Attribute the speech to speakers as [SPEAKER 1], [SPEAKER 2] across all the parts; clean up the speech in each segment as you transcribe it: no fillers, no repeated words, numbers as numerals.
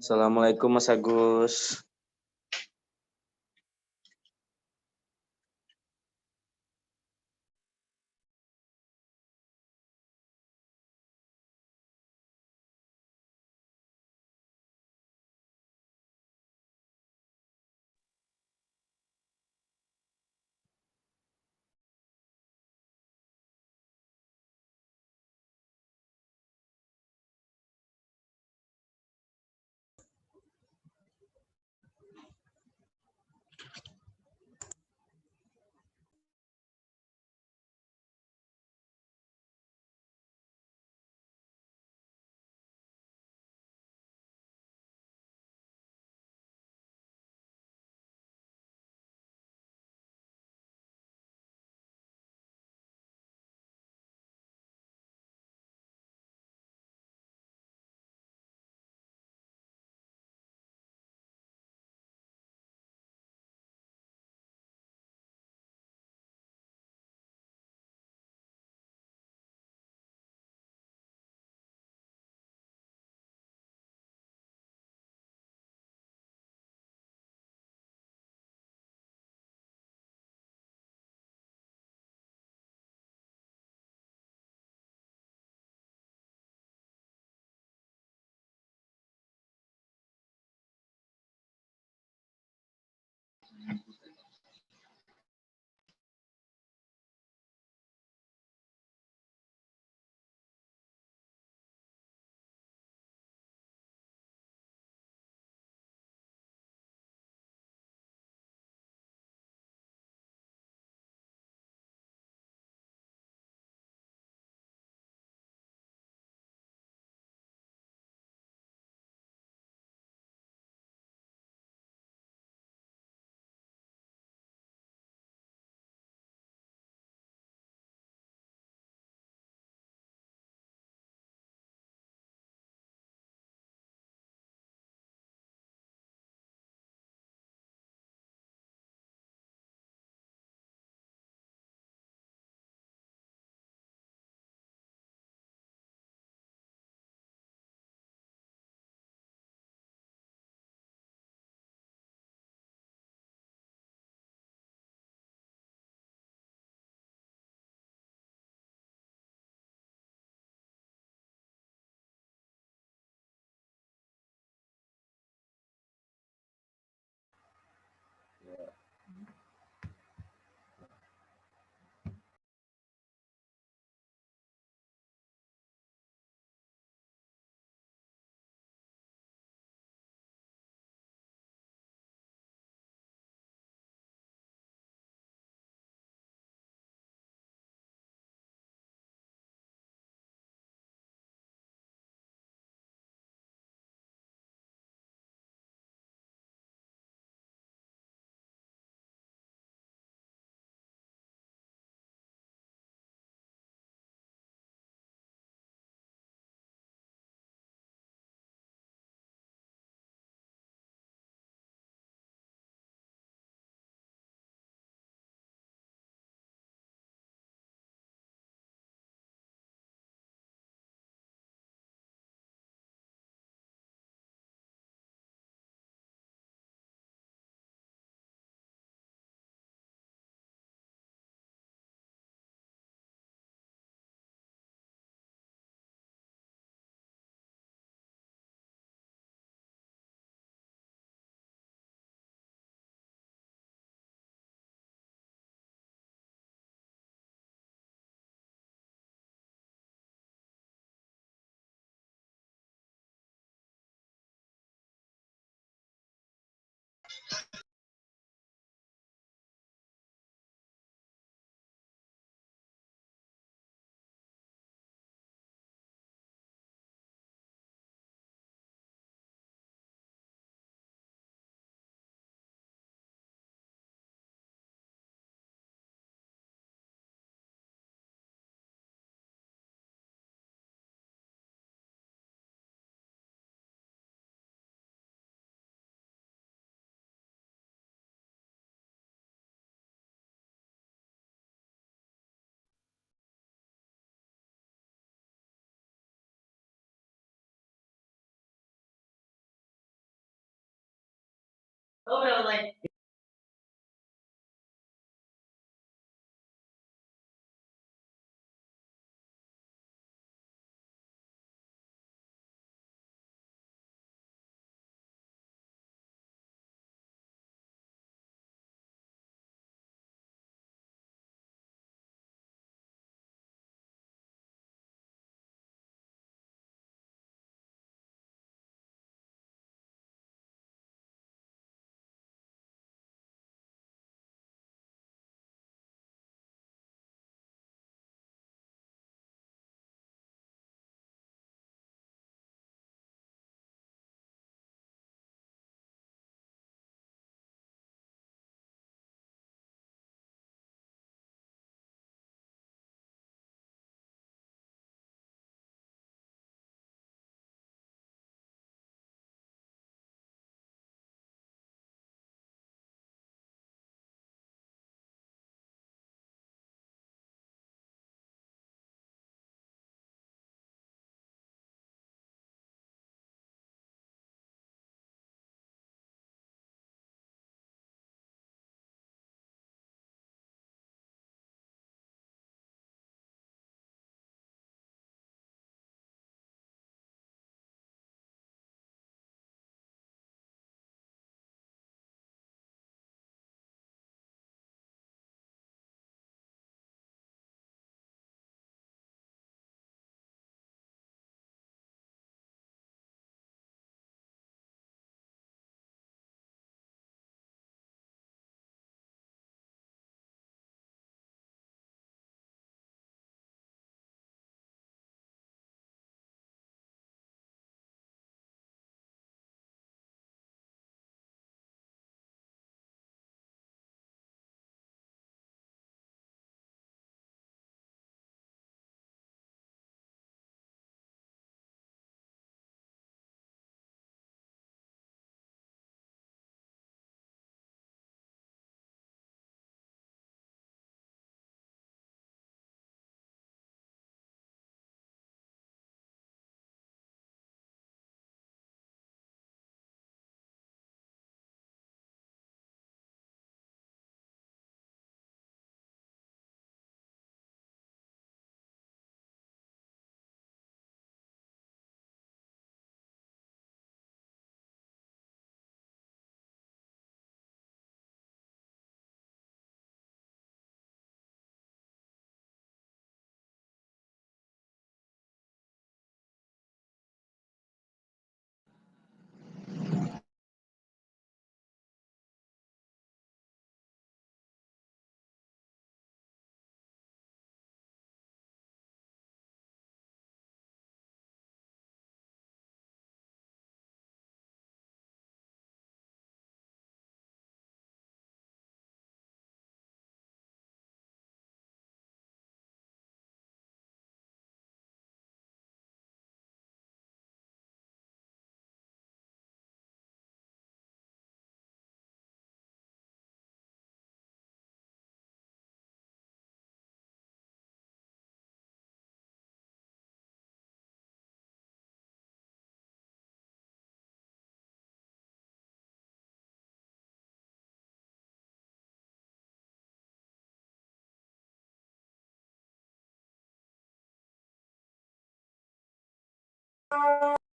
[SPEAKER 1] Assalamualaikum Mas Agus.
[SPEAKER 2] Oh, no, like
[SPEAKER 3] Aku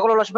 [SPEAKER 3] lolos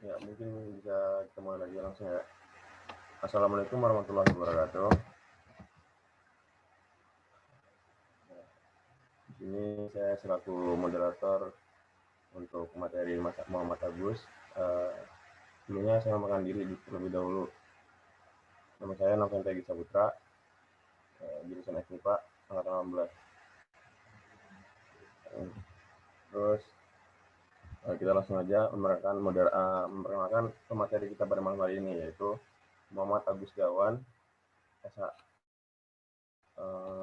[SPEAKER 3] Ya, mungkin bisa kita mulai lagi langsung ya. Assalamualaikum warahmatullahi wabarakatuh. Di sini saya selaku moderator untuk materi Mas Muhammad Agus. Sebelumnya saya memakan diri terlebih dahulu. Nama saya Noven Tegi Saputra, jurusan FMIPA, angkatan 16. Terus kita langsung aja memperkenalkan pemateri kita pada malam hari ini, yaitu Muhammad Agus Gawan, SH.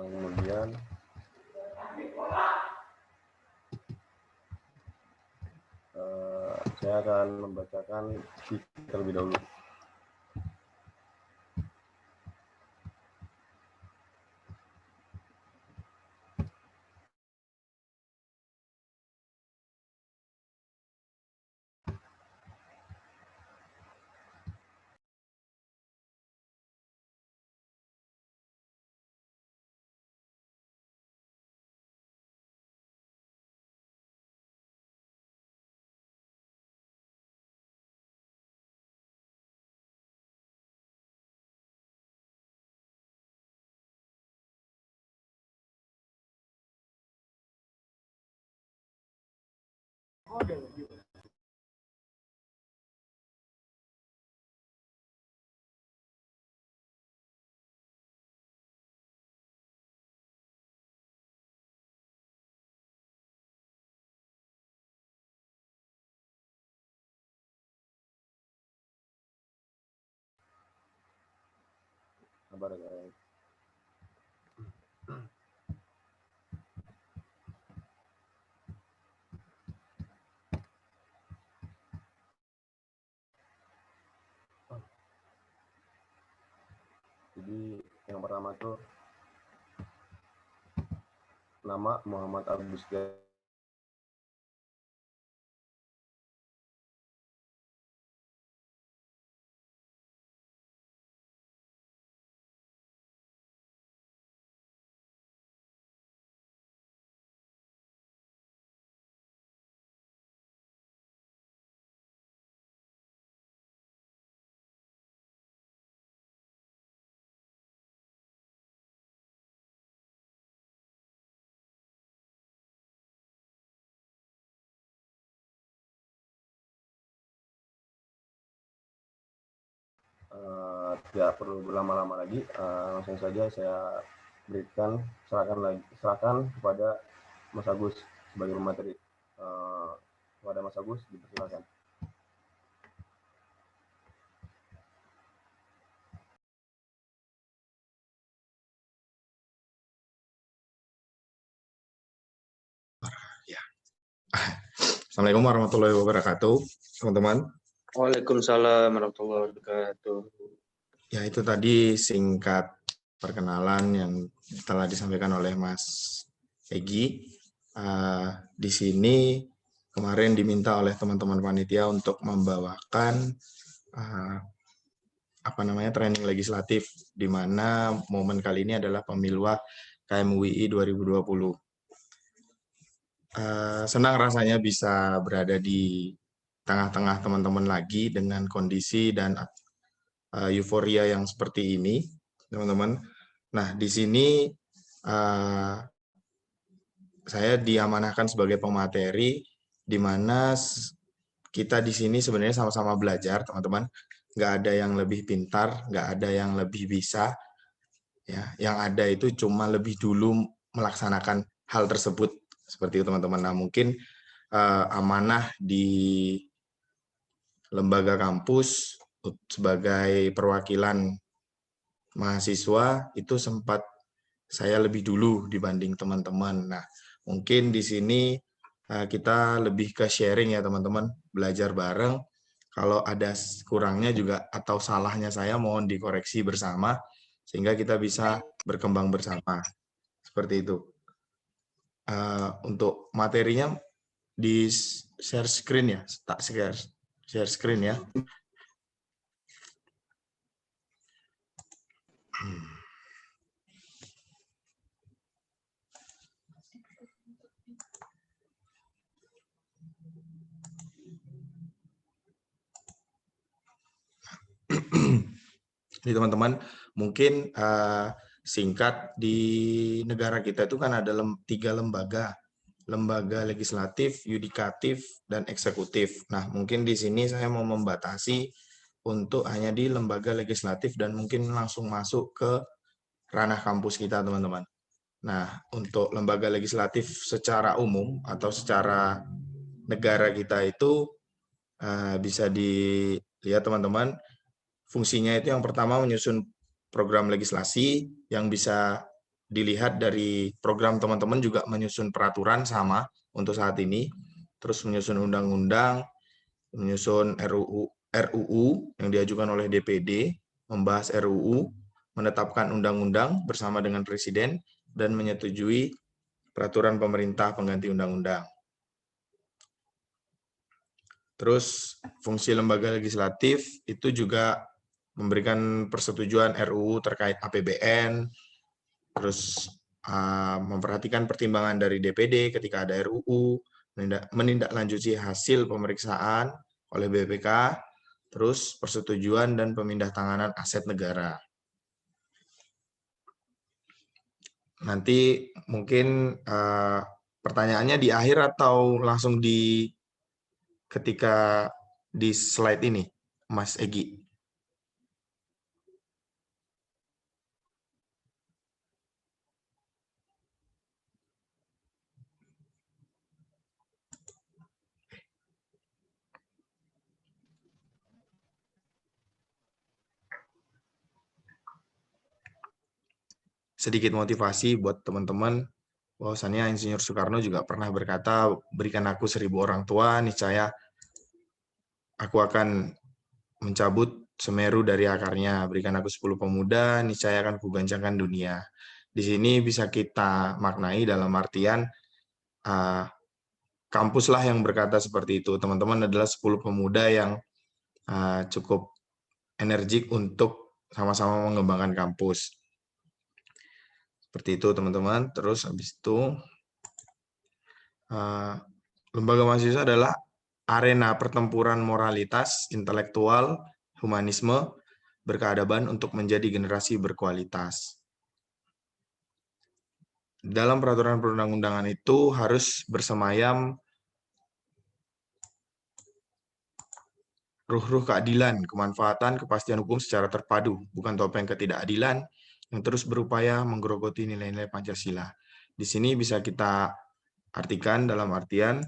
[SPEAKER 3] Kemudian saya akan membacakan CV terlebih dahulu. Sabar guys. Jadi yang pertama tuh nama Muhammad Agus Gawan. Tidak perlu berlama-lama lagi, langsung saja saya serahkan kepada Mas Agus sebagai pemateri. Kepada Mas Agus dipersilakan.
[SPEAKER 4] Assalamualaikum warahmatullahi wabarakatuh, teman-teman.
[SPEAKER 1] Waalaikumsalam warahmatullahi wabarakatuh.
[SPEAKER 4] Ya, itu tadi singkat perkenalan yang telah disampaikan oleh Mas Egi. Di sini kemarin diminta oleh teman-teman panitia untuk membawakan training legislatif, di mana momen kali ini adalah pemilu KMUI 2020. Senang rasanya bisa berada di tengah-tengah teman-teman lagi dengan kondisi dan euforia yang seperti ini, teman-teman. Nah, di sini saya diamanahkan sebagai pemateri, di mana kita di sini sebenarnya sama-sama belajar, teman-teman. Nggak ada yang lebih pintar, nggak ada yang lebih bisa. Ya, yang ada itu cuma lebih dulu melaksanakan hal tersebut, seperti itu, teman-teman. Nah, mungkin amanah di lembaga kampus sebagai perwakilan mahasiswa itu sempat saya lebih dulu dibanding teman-teman. Nah, mungkin di sini kita lebih ke sharing ya, teman-teman, belajar bareng. Kalau ada kurangnya juga atau salahnya saya mohon dikoreksi bersama sehingga kita bisa berkembang bersama. Seperti itu. Untuk materinya di share screen ya, tak share screen ya. Jadi teman-teman, mungkin singkat di negara kita itu kan ada 3 lembaga. Lembaga legislatif, yudikatif, dan eksekutif. Nah, mungkin di sini saya mau membatasi untuk hanya di lembaga legislatif dan mungkin langsung masuk ke ranah kampus kita, teman-teman. Nah, untuk lembaga legislatif secara umum atau secara negara kita itu bisa dilihat, teman-teman, fungsinya itu yang pertama menyusun program legislasi yang bisa dilihat dari program teman-teman juga menyusun peraturan sama untuk saat ini, terus menyusun undang-undang, menyusun RUU yang diajukan oleh DPD, membahas RUU, menetapkan undang-undang bersama dengan Presiden, dan menyetujui peraturan pemerintah pengganti undang-undang. Terus fungsi lembaga legislatif itu juga memberikan persetujuan RUU terkait APBN, terus memperhatikan pertimbangan dari DPD ketika ada RUU, menindaklanjuti hasil pemeriksaan oleh BPK, terus persetujuan dan pemindahtanganan aset negara. Nanti mungkin pertanyaannya di akhir atau langsung ketika di slide ini, Mas Egi? Sedikit motivasi buat teman-teman, bahwasannya Insinyur Soekarno juga pernah berkata, berikan aku 1000 orang tua, niscaya aku akan mencabut Semeru dari akarnya, berikan aku 10 pemuda, niscaya akan kugancangkan dunia. Di sini bisa kita maknai dalam artian, kampuslah yang berkata seperti itu. Teman-teman adalah 10 pemuda yang cukup energik untuk sama-sama mengembangkan kampus. Seperti itu, teman-teman. Terus habis itu, lembaga mahasiswa adalah arena pertempuran moralitas, intelektual, humanisme, berkeadaban untuk menjadi generasi berkualitas. Dalam peraturan perundang-undangan itu harus bersemayam ruh-ruh keadilan, kemanfaatan, kepastian hukum secara terpadu, bukan topeng ketidakadilan yang terus berupaya menggerogoti nilai-nilai Pancasila. Di sini bisa kita artikan dalam artian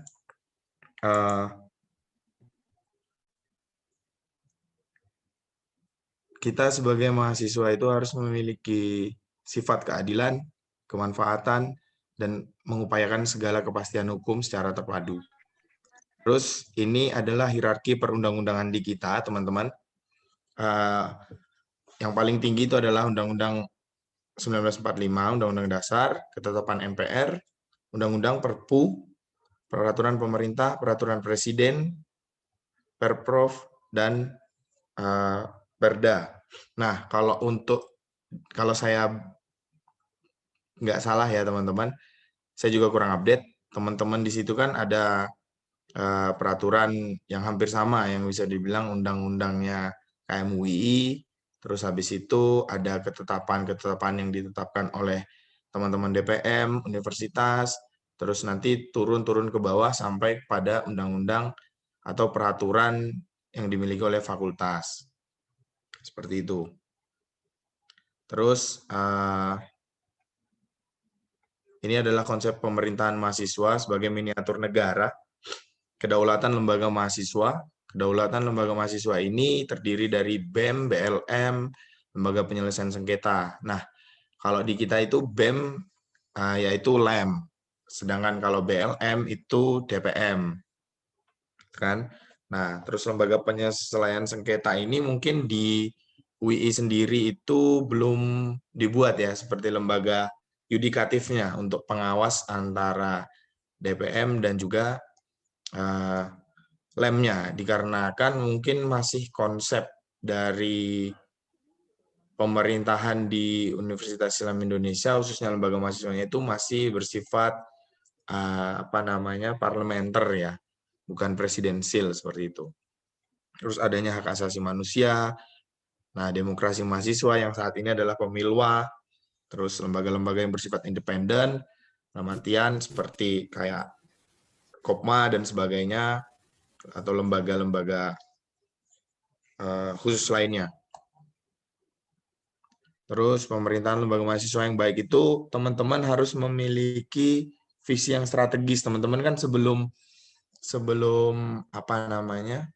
[SPEAKER 4] kita sebagai mahasiswa itu harus memiliki sifat keadilan, kemanfaatan, dan mengupayakan segala kepastian hukum secara terpadu. Terus ini adalah hierarki perundang-undangan di kita, teman-teman. Yang paling tinggi itu adalah Undang-Undang 1945, Undang-Undang Dasar, Ketetapan MPR, Undang-Undang Perpu, Peraturan Pemerintah, Peraturan Presiden, Perprov, dan Perda. Nah, kalau saya nggak salah ya teman-teman, saya juga kurang update. Teman-teman di situ kan ada peraturan yang hampir sama, yang bisa dibilang undang-undangnya KMUI. Terus habis itu ada ketetapan-ketetapan yang ditetapkan oleh teman-teman DPM, universitas, terus nanti turun-turun ke bawah sampai pada undang-undang atau peraturan yang dimiliki oleh fakultas. Seperti itu. Terus ini adalah konsep pemerintahan mahasiswa sebagai miniatur negara. Kedaulatan lembaga mahasiswa. Kedaulatan lembaga mahasiswa ini terdiri dari BEM, BLM, Lembaga Penyelesaian Sengketa. Nah, kalau di kita itu BEM yaitu LEM. Sedangkan kalau BLM itu DPM. Kan? Nah, terus lembaga penyelesaian sengketa ini mungkin di UI sendiri itu belum dibuat ya, seperti lembaga yudikatifnya untuk pengawas antara DPM dan juga LEM-nya, dikarenakan mungkin masih konsep dari pemerintahan di Universitas Islam Indonesia, khususnya lembaga mahasiswanya itu masih bersifat parlementer ya, bukan presidensil seperti itu. Terus adanya hak asasi manusia, Nah, demokrasi mahasiswa yang saat ini adalah Pemilwa, terus lembaga-lembaga yang bersifat independen, dalam artian seperti kayak Kopma dan sebagainya, atau lembaga-lembaga khusus lainnya. Terus pemerintahan lembaga mahasiswa yang baik itu teman-teman harus memiliki visi yang strategis. Teman-teman kan sebelum apa namanya?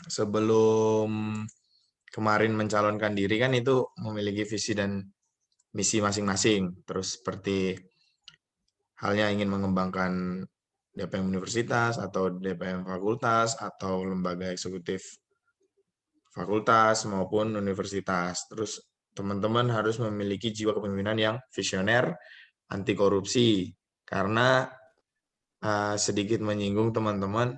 [SPEAKER 4] Sebelum kemarin mencalonkan diri kan itu memiliki visi dan misi masing-masing. Terus seperti halnya ingin mengembangkan DPM universitas atau DPM fakultas atau lembaga eksekutif fakultas maupun universitas. Terus teman-teman harus memiliki jiwa kepemimpinan yang visioner, anti korupsi. Karena sedikit menyinggung teman-teman,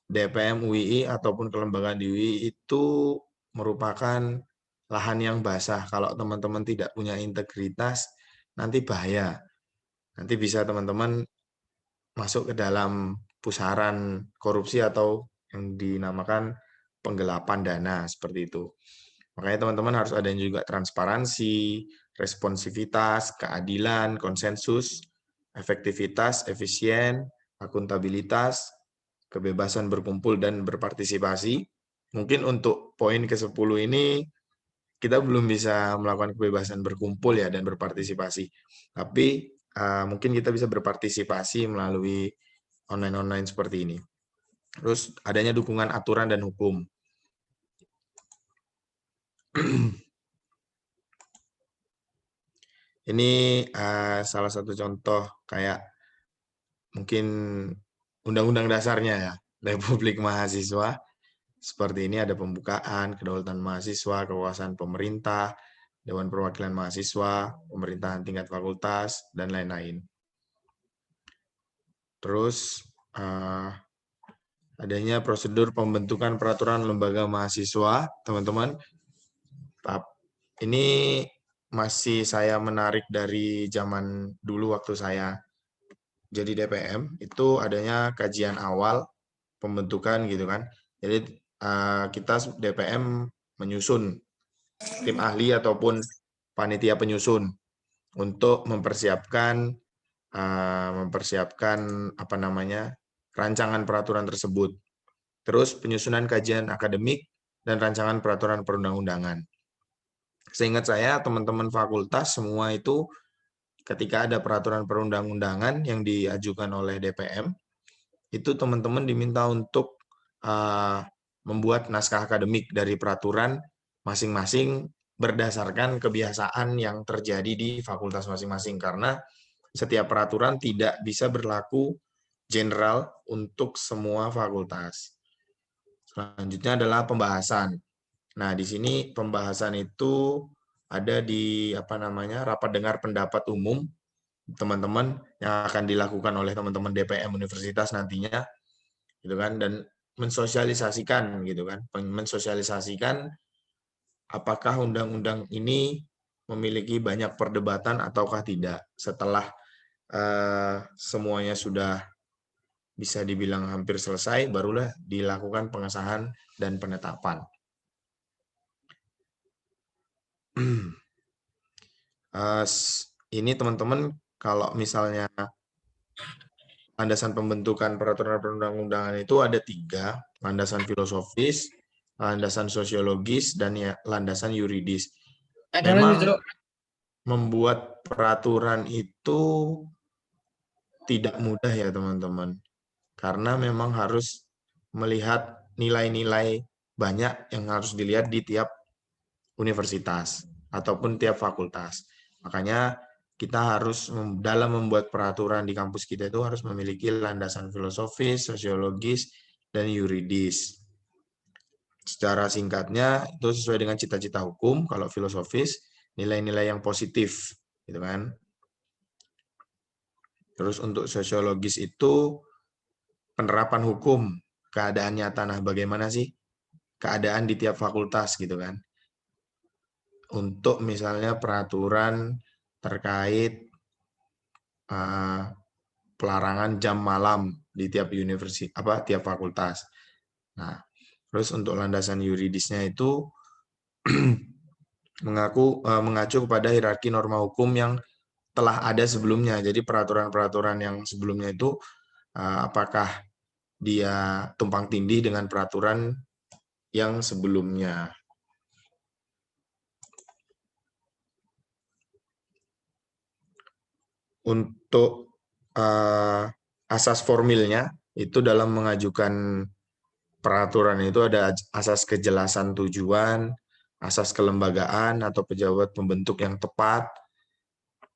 [SPEAKER 4] DPM UII ataupun kelembagaan di UII itu merupakan lahan yang basah. Kalau teman-teman tidak punya integritas, nanti bahaya. Nanti bisa teman-teman masuk ke dalam pusaran korupsi atau yang dinamakan penggelapan dana, seperti itu. Makanya teman-teman harus ada juga transparansi, responsivitas, keadilan, konsensus, efektivitas, efisien, akuntabilitas, kebebasan berkumpul dan berpartisipasi. Mungkin untuk poin ke-10 ini kita belum bisa melakukan kebebasan berkumpul ya dan berpartisipasi. Tapi mungkin kita bisa berpartisipasi melalui online-online seperti ini. Terus adanya dukungan aturan dan hukum. Ini salah satu contoh kayak mungkin undang-undang dasarnya ya, Republik Mahasiswa. Seperti ini ada pembukaan, kedaulatan mahasiswa, kekuasaan pemerintah, Dewan Perwakilan Mahasiswa, pemerintahan tingkat fakultas, dan lain-lain. Terus adanya prosedur pembentukan peraturan lembaga mahasiswa, teman-teman. Ini masih saya menarik dari zaman dulu waktu saya jadi DPM, itu adanya kajian awal pembentukan gitu kan. Jadi kita DPM menyusun tim ahli ataupun panitia penyusun untuk mempersiapkan apa namanya rancangan peraturan tersebut. Terus penyusunan kajian akademik dan rancangan peraturan perundang-undangan. Seingat saya teman-teman fakultas semua itu ketika ada peraturan perundang-undangan yang diajukan oleh DPM, itu teman-teman diminta untuk membuat naskah akademik dari peraturan masing-masing berdasarkan kebiasaan yang terjadi di fakultas masing-masing. Karena setiap peraturan tidak bisa berlaku general untuk semua fakultas. Selanjutnya adalah pembahasan. Nah, di sini pembahasan itu ada di rapat dengar pendapat umum teman-teman yang akan dilakukan oleh teman-teman DPM universitas nantinya, gitu kan, dan mensosialisasikan apakah undang-undang ini memiliki banyak perdebatan ataukah tidak. Setelah semuanya sudah bisa dibilang hampir selesai, barulah dilakukan pengesahan dan penetapan. Ini teman-teman kalau misalnya landasan pembentukan peraturan perundang-undangan itu ada 3, landasan filosofis, landasan sosiologis, dan ya landasan yuridis. Memang membuat peraturan itu tidak mudah ya teman-teman, karena memang harus melihat nilai-nilai banyak yang harus dilihat di tiap universitas ataupun tiap fakultas. Makanya kita harus dalam membuat peraturan di kampus kita itu harus memiliki landasan filosofis, sosiologis, dan yuridis. Secara singkatnya itu sesuai dengan cita-cita hukum. Kalau filosofis, nilai-nilai yang positif, gitu kan. Terus untuk sosiologis itu penerapan hukum, keadaan nyata. Nah, bagaimana sih keadaan di tiap fakultas, gitu kan. Untuk misalnya peraturan terkait pelarangan jam malam di tiap universitas, tiap fakultas. Nah, terus untuk landasan yuridisnya itu mengacu kepada hierarki norma hukum yang telah ada sebelumnya. Jadi peraturan-peraturan yang sebelumnya itu apakah dia tumpang tindih dengan peraturan yang sebelumnya. Untuk asas formilnya itu dalam mengajukan peraturan itu ada asas kejelasan tujuan, asas kelembagaan atau pejabat pembentuk yang tepat,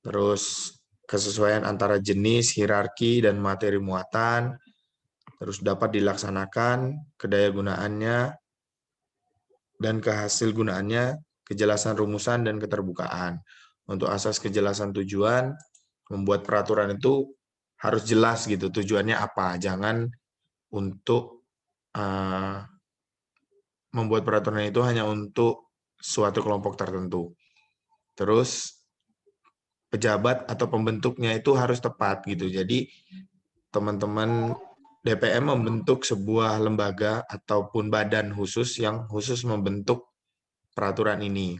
[SPEAKER 4] terus kesesuaian antara jenis, hierarki, dan materi muatan, terus dapat dilaksanakan, kedayagunaannya, dan kehasil gunaannya, kejelasan rumusan, dan keterbukaan. Untuk asas kejelasan tujuan, membuat peraturan itu harus jelas gitu, tujuannya apa. Jangan untuk membuat peraturan itu hanya untuk suatu kelompok tertentu. Terus pejabat atau pembentuknya itu harus tepat gitu. Jadi teman-teman DPM membentuk sebuah lembaga ataupun badan khusus yang khusus membentuk peraturan ini.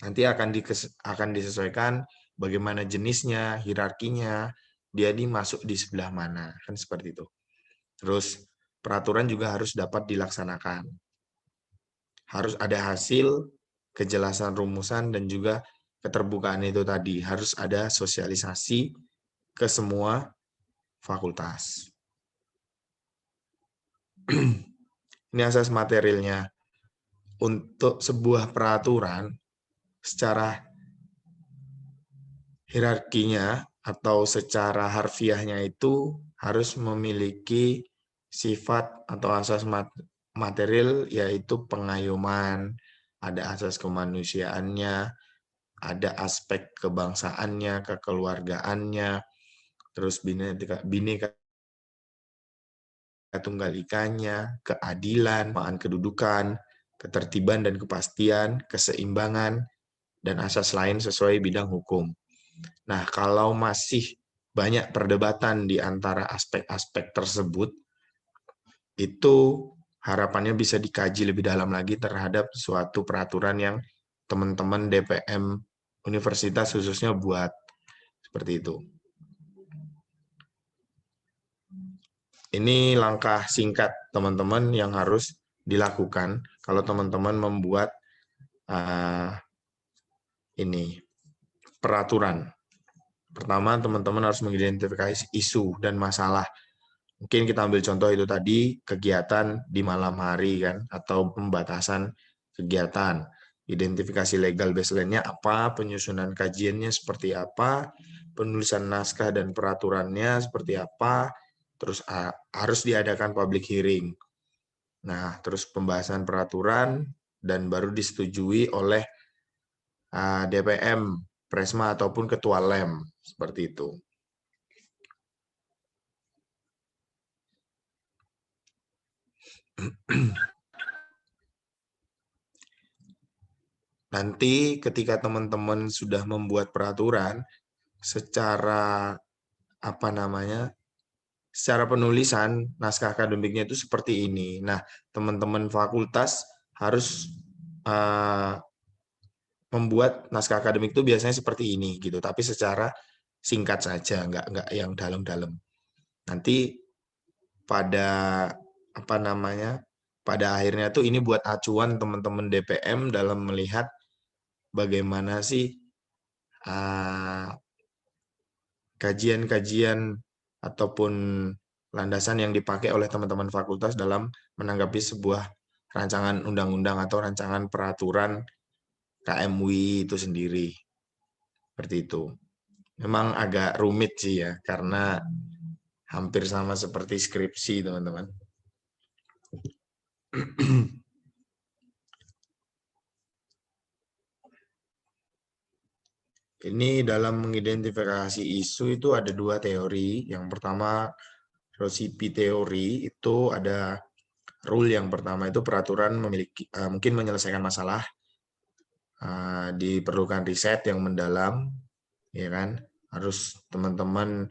[SPEAKER 4] Nanti akan disesuaikan bagaimana jenisnya, hierarkinya, dia masuk di sebelah mana, kan seperti itu. Terus peraturan juga harus dapat dilaksanakan. Harus ada hasil, kejelasan rumusan, dan juga keterbukaan itu tadi. Harus ada sosialisasi ke semua fakultas. Ini asas materialnya. Untuk sebuah peraturan, secara hierarkinya atau secara harfiahnya itu harus memiliki sifat atau asas material, yaitu pengayuman, ada asas kemanusiaannya, ada aspek kebangsaannya, kekeluargaannya, terus bineka tunggal ikanya, keadilan, kedudukan, ketertiban dan kepastian, keseimbangan, dan asas lain sesuai bidang hukum. Nah, kalau masih banyak perdebatan di antara aspek-aspek tersebut, itu harapannya bisa dikaji lebih dalam lagi terhadap suatu peraturan yang teman-teman DPM universitas khususnya buat. Seperti itu. Ini langkah singkat teman-teman yang harus dilakukan kalau teman-teman membuat ini peraturan. Pertama, teman-teman harus mengidentifikasi isu dan masalah. Mungkin kita ambil contoh itu tadi, kegiatan di malam hari kan, atau pembatasan kegiatan. Identifikasi legal baseline-nya apa, penyusunan kajiannya seperti apa, penulisan naskah dan peraturannya seperti apa, terus harus diadakan public hearing. Nah, terus pembahasan peraturan dan baru disetujui oleh DPM, Presma ataupun Ketua LEM, seperti itu. Nanti ketika teman-teman sudah membuat peraturan, secara secara penulisan naskah akademiknya itu seperti ini. Nah, teman-teman fakultas harus membuat naskah akademik itu biasanya seperti ini gitu, tapi secara singkat saja, nggak yang dalam-dalam. Nanti pada pada akhirnya tuh ini buat acuan teman-teman DPM dalam melihat bagaimana sih kajian-kajian ataupun landasan yang dipakai oleh teman-teman fakultas dalam menanggapi sebuah rancangan undang-undang atau rancangan peraturan KMUI itu sendiri. Seperti itu. Memang agak rumit sih ya, karena hampir sama seperti skripsi, teman-teman. Ini dalam mengidentifikasi isu itu ada dua teori. Yang pertama, Rosipi teori, itu ada rule yang pertama itu peraturan mungkin menyelesaikan masalah, diperlukan riset yang mendalam, ya kan? Harus teman-teman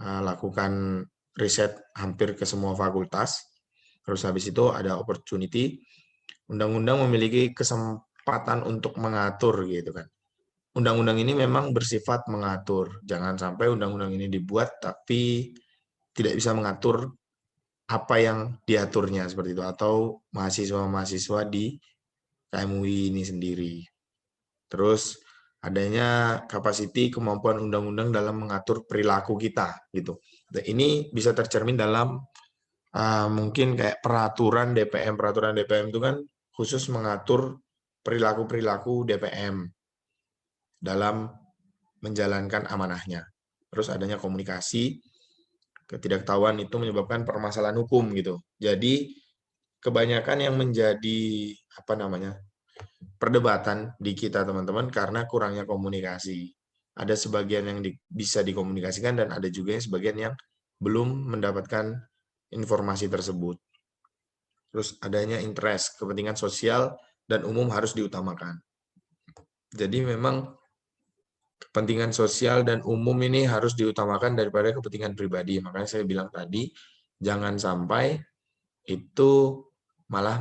[SPEAKER 4] lakukan riset hampir ke semua fakultas. Terus habis itu ada opportunity, undang-undang memiliki kesempatan untuk mengatur gitu kan. Undang-undang ini memang bersifat mengatur. Jangan sampai undang-undang ini dibuat tapi tidak bisa mengatur apa yang diaturnya seperti itu, atau mahasiswa-mahasiswa di KMUI ini sendiri. Terus adanya kapasiti kemampuan undang-undang dalam mengatur perilaku kita gitu. Dan ini bisa tercermin dalam mungkin kayak peraturan DPM. Peraturan DPM itu kan khusus mengatur perilaku-perilaku DPM dalam menjalankan amanahnya. Terus adanya komunikasi, ketidaktahuan itu menyebabkan permasalahan hukum gitu. Jadi kebanyakan yang menjadi perdebatan di kita teman-teman karena kurangnya komunikasi. Ada sebagian yang bisa dikomunikasikan dan ada juga yang sebagian yang belum mendapatkan informasi tersebut. Terus adanya interest, kepentingan sosial dan umum harus diutamakan. Jadi memang kepentingan sosial dan umum ini harus diutamakan daripada kepentingan pribadi. Makanya saya bilang tadi, jangan sampai itu malah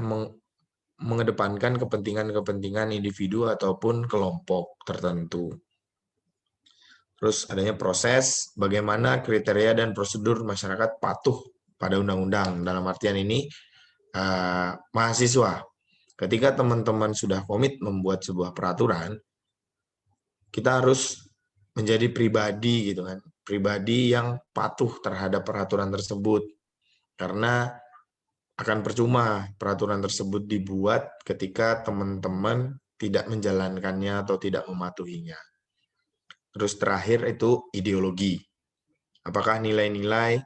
[SPEAKER 4] mengedepankan kepentingan-kepentingan individu ataupun kelompok tertentu. Terus adanya proses bagaimana kriteria dan prosedur masyarakat patuh pada undang-undang. Dalam artian ini, mahasiswa, ketika teman-teman sudah komit membuat sebuah peraturan, kita harus menjadi pribadi gitu kan, pribadi yang patuh terhadap peraturan tersebut, karena akan percuma peraturan tersebut dibuat ketika teman-teman tidak menjalankannya atau tidak mematuhinya. Terus terakhir itu ideologi. Apakah nilai-nilai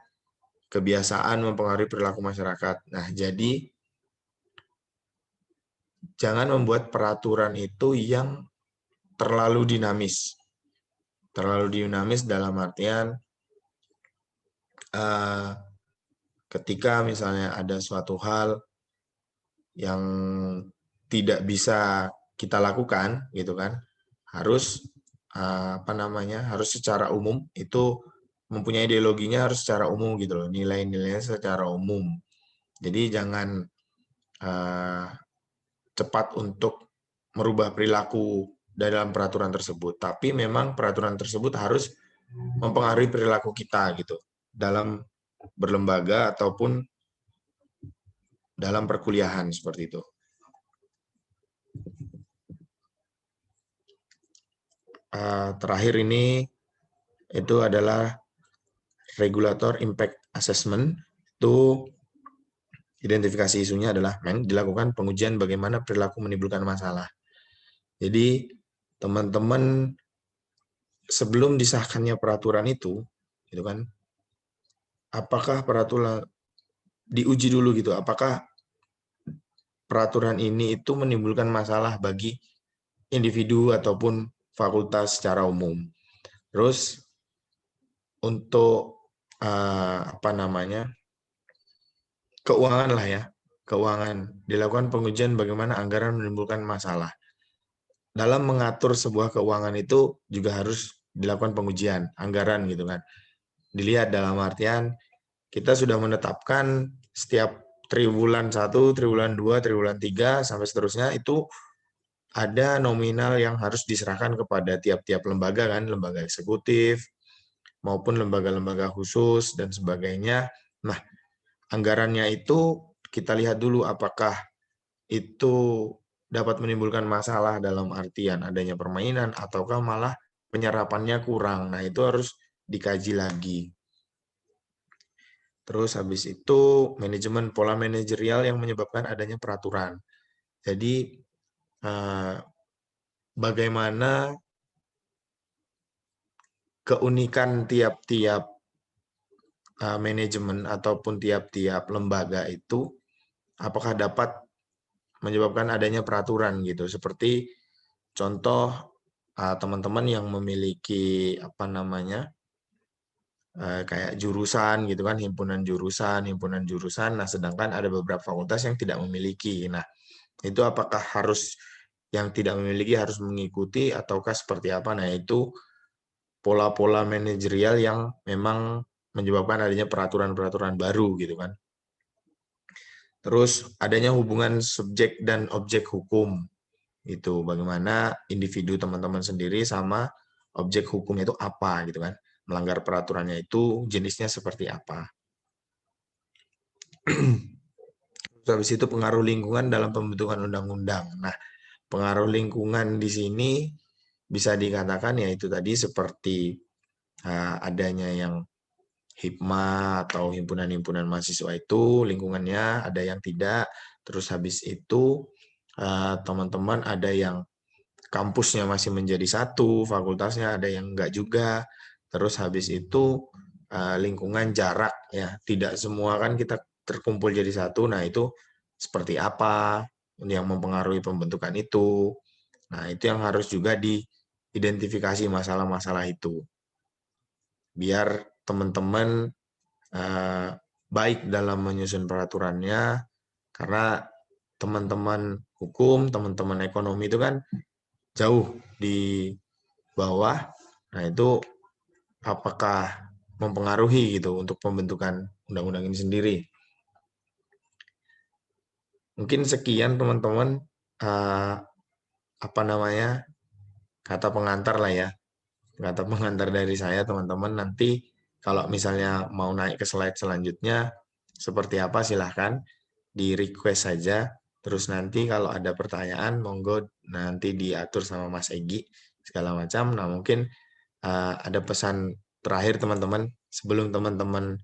[SPEAKER 4] kebiasaan mempengaruhi perilaku masyarakat? Nah, jadi jangan membuat peraturan itu yang terlalu dinamis. Terlalu dinamis dalam artian ketika misalnya ada suatu hal yang tidak bisa kita lakukan gitu kan, harus harus secara umum, itu mempunyai ideologinya harus secara umum gitu loh, nilai-nilainya secara umum. Jadi jangan cepat untuk merubah perilaku dalam peraturan tersebut, tapi memang peraturan tersebut harus mempengaruhi perilaku kita gitu dalam berlembaga ataupun dalam perkuliahan seperti itu. Terakhir ini itu adalah regulator impact assessment. Itu identifikasi isunya adalah dilakukan pengujian bagaimana perilaku menimbulkan masalah. Jadi teman-teman sebelum disahkannya peraturan itu kan, apakah peraturan diuji dulu gitu, apakah peraturan ini itu menimbulkan masalah bagi individu ataupun fakultas secara umum. Terus untuk keuangan lah ya, keuangan, dilakukan pengujian bagaimana anggaran menimbulkan masalah. Dalam mengatur sebuah keuangan itu juga harus dilakukan pengujian anggaran gitu kan. Dilihat dalam artian kita sudah menetapkan setiap triwulan 1, triwulan 2, triwulan 3 sampai seterusnya itu ada nominal yang harus diserahkan kepada tiap-tiap lembaga kan, lembaga eksekutif maupun lembaga-lembaga khusus dan sebagainya. Nah, anggarannya itu kita lihat dulu apakah itu dapat menimbulkan masalah dalam artian adanya permainan ataukah malah penyerapannya kurang. Nah, itu harus dikaji lagi. Terus habis itu manajemen pola manajerial yang menyebabkan adanya peraturan. Jadi bagaimana keunikan tiap-tiap manajemen ataupun tiap-tiap lembaga itu apakah dapat menyebabkan adanya peraturan gitu. Seperti contoh teman-teman yang memiliki kayak jurusan gitu kan, himpunan jurusan. Nah, sedangkan ada beberapa fakultas yang tidak memiliki. Nah, itu apakah harus yang tidak memiliki harus mengikuti ataukah seperti apa? Nah, itu pola-pola manajerial yang memang menyebabkan adanya peraturan-peraturan baru gitu kan. Terus adanya hubungan subjek dan objek hukum. Itu bagaimana individu teman-teman sendiri sama objek hukumnya itu apa gitu kan. Melanggar peraturannya itu jenisnya seperti apa. Terus habis itu pengaruh lingkungan dalam pembentukan undang-undang. Nah, pengaruh lingkungan di sini bisa dikatakan ya itu tadi seperti adanya yang HIPMA atau himpunan-himpunan mahasiswa itu lingkungannya ada yang tidak. Terus habis itu teman-teman ada yang kampusnya masih menjadi satu, fakultasnya ada yang enggak juga. Terus habis itu lingkungan jarak ya, tidak semua kan kita terkumpul jadi satu. Nah, itu seperti apa yang mempengaruhi pembentukan itu. Nah, itu yang harus juga diidentifikasi masalah-masalah itu. Biar teman-teman baik dalam menyusun peraturannya, karena teman-teman hukum, teman-teman ekonomi itu kan jauh di bawah. Nah, itu apakah mempengaruhi gitu untuk pembentukan undang-undang ini sendiri. Mungkin sekian teman-teman kata pengantar lah ya. Kata pengantar dari saya teman-teman. Nanti kalau misalnya mau naik ke slide selanjutnya seperti apa silahkan di request saja. Terus nanti kalau ada pertanyaan monggo nanti diatur sama Mas Egi segala macam. Nah, mungkin ada pesan terakhir teman-teman sebelum teman-teman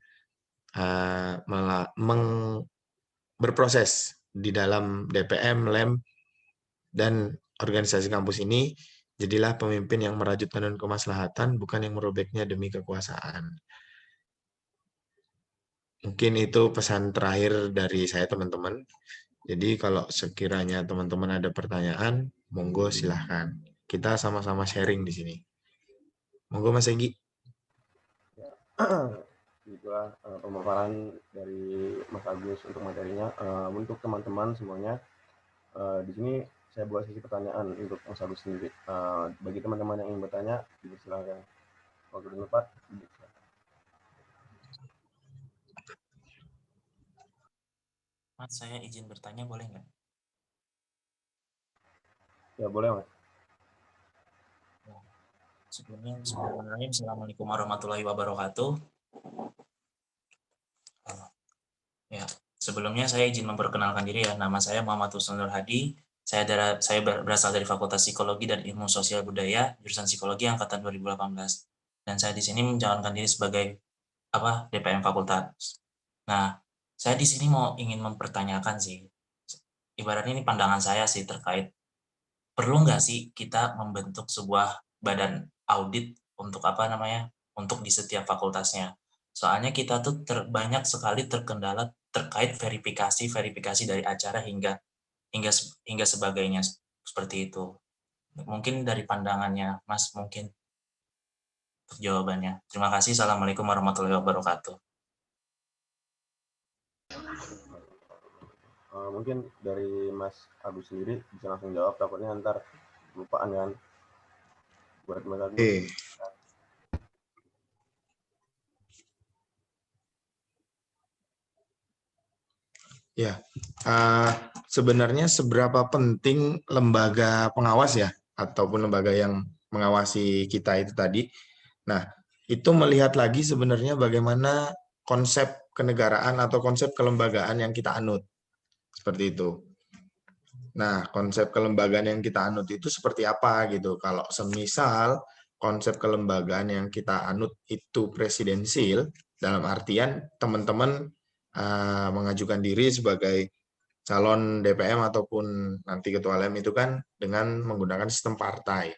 [SPEAKER 4] berproses di dalam DPM, LEM, dan organisasi kampus ini. Jadilah pemimpin yang merajut menuntun kemaslahatan, bukan yang merobeknya demi kekuasaan. Mungkin itu pesan terakhir dari saya teman-teman. Jadi kalau sekiranya teman-teman ada pertanyaan, monggo silahkan. Kita sama-sama sharing di sini. Monggo Mas Egi.
[SPEAKER 3] Itulah pemaparan dari Mas Agus untuk materinya. Untuk teman-teman semuanya, di sini saya buat sesi pertanyaan untuk Mas Agus sendiri. Bagi teman-teman yang ingin bertanya, silakan. Waktu dulu Pak.
[SPEAKER 5] Mas, saya izin bertanya boleh nggak?
[SPEAKER 3] Ya boleh Mas.
[SPEAKER 5] Sebelumnya, Assalamualaikum warahmatullahi wabarakatuh. Ya, sebelumnya saya izin memperkenalkan diri ya. Nama saya Muhammad Husnul Nur Hadi. Saya berasal dari Fakultas Psikologi dan Ilmu Sosial Budaya, jurusan Psikologi angkatan 2018. Dan saya di sini mencalonkan diri sebagai DPM Fakultas. Nah, saya di sini ingin mempertanyakan sih. Ibaratnya ini pandangan saya sih terkait perlu nggak sih kita membentuk sebuah badan audit untuk untuk di setiap fakultasnya. Soalnya kita tuh banyak sekali terkendala terkait verifikasi dari acara hingga sebagainya seperti itu. Mungkin dari pandangannya Mas mungkin untuk jawabannya. Terima kasih. Assalamualaikum warahmatullahi wabarakatuh.
[SPEAKER 3] Mungkin dari Mas Agus sendiri bisa langsung jawab, takutnya ntar lupaan kan buat Mas Agus.
[SPEAKER 4] Ya, sebenarnya seberapa penting lembaga pengawas ya, ataupun lembaga yang mengawasi kita itu tadi. Nah, itu melihat lagi sebenarnya bagaimana konsep kenegaraan atau konsep kelembagaan yang kita anut. Seperti itu. Nah, konsep kelembagaan yang kita anut itu seperti apa gitu. Kalau semisal konsep kelembagaan yang kita anut itu presidensil, dalam artian teman-teman mengajukan diri sebagai calon DPM ataupun nanti ketua LEM itu kan dengan menggunakan sistem partai.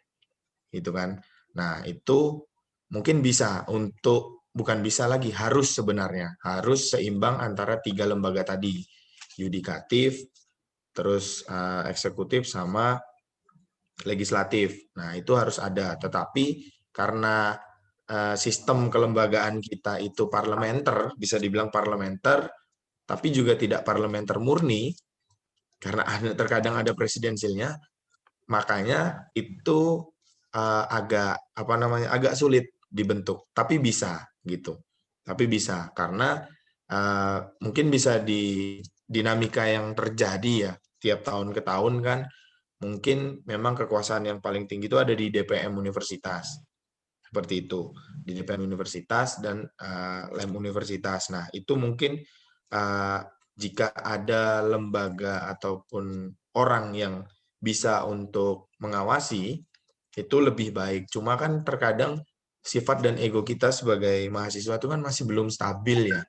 [SPEAKER 4] Gitu kan. Nah, itu mungkin bisa untuk, bukan bisa lagi, harus sebenarnya. Harus seimbang antara tiga lembaga tadi. Yudikatif, terus eksekutif sama legislatif. Nah, itu harus ada. Tetapi karena sistem kelembagaan kita itu parlementer, bisa dibilang parlementer, tapi juga tidak parlementer murni, karena terkadang ada presidensilnya, makanya itu agak sulit dibentuk. Tapi bisa gitu. Tapi bisa karena mungkin bisa dinamika yang terjadi ya tiap tahun ke tahun kan, mungkin memang kekuasaan yang paling tinggi itu ada di DPM Universitas. Seperti itu, di DPM Universitas dan LEM Universitas. Nah, itu mungkin jika ada lembaga ataupun orang yang bisa untuk mengawasi, itu lebih baik. Cuma kan terkadang sifat dan ego kita sebagai mahasiswa itu kan masih belum stabil ya.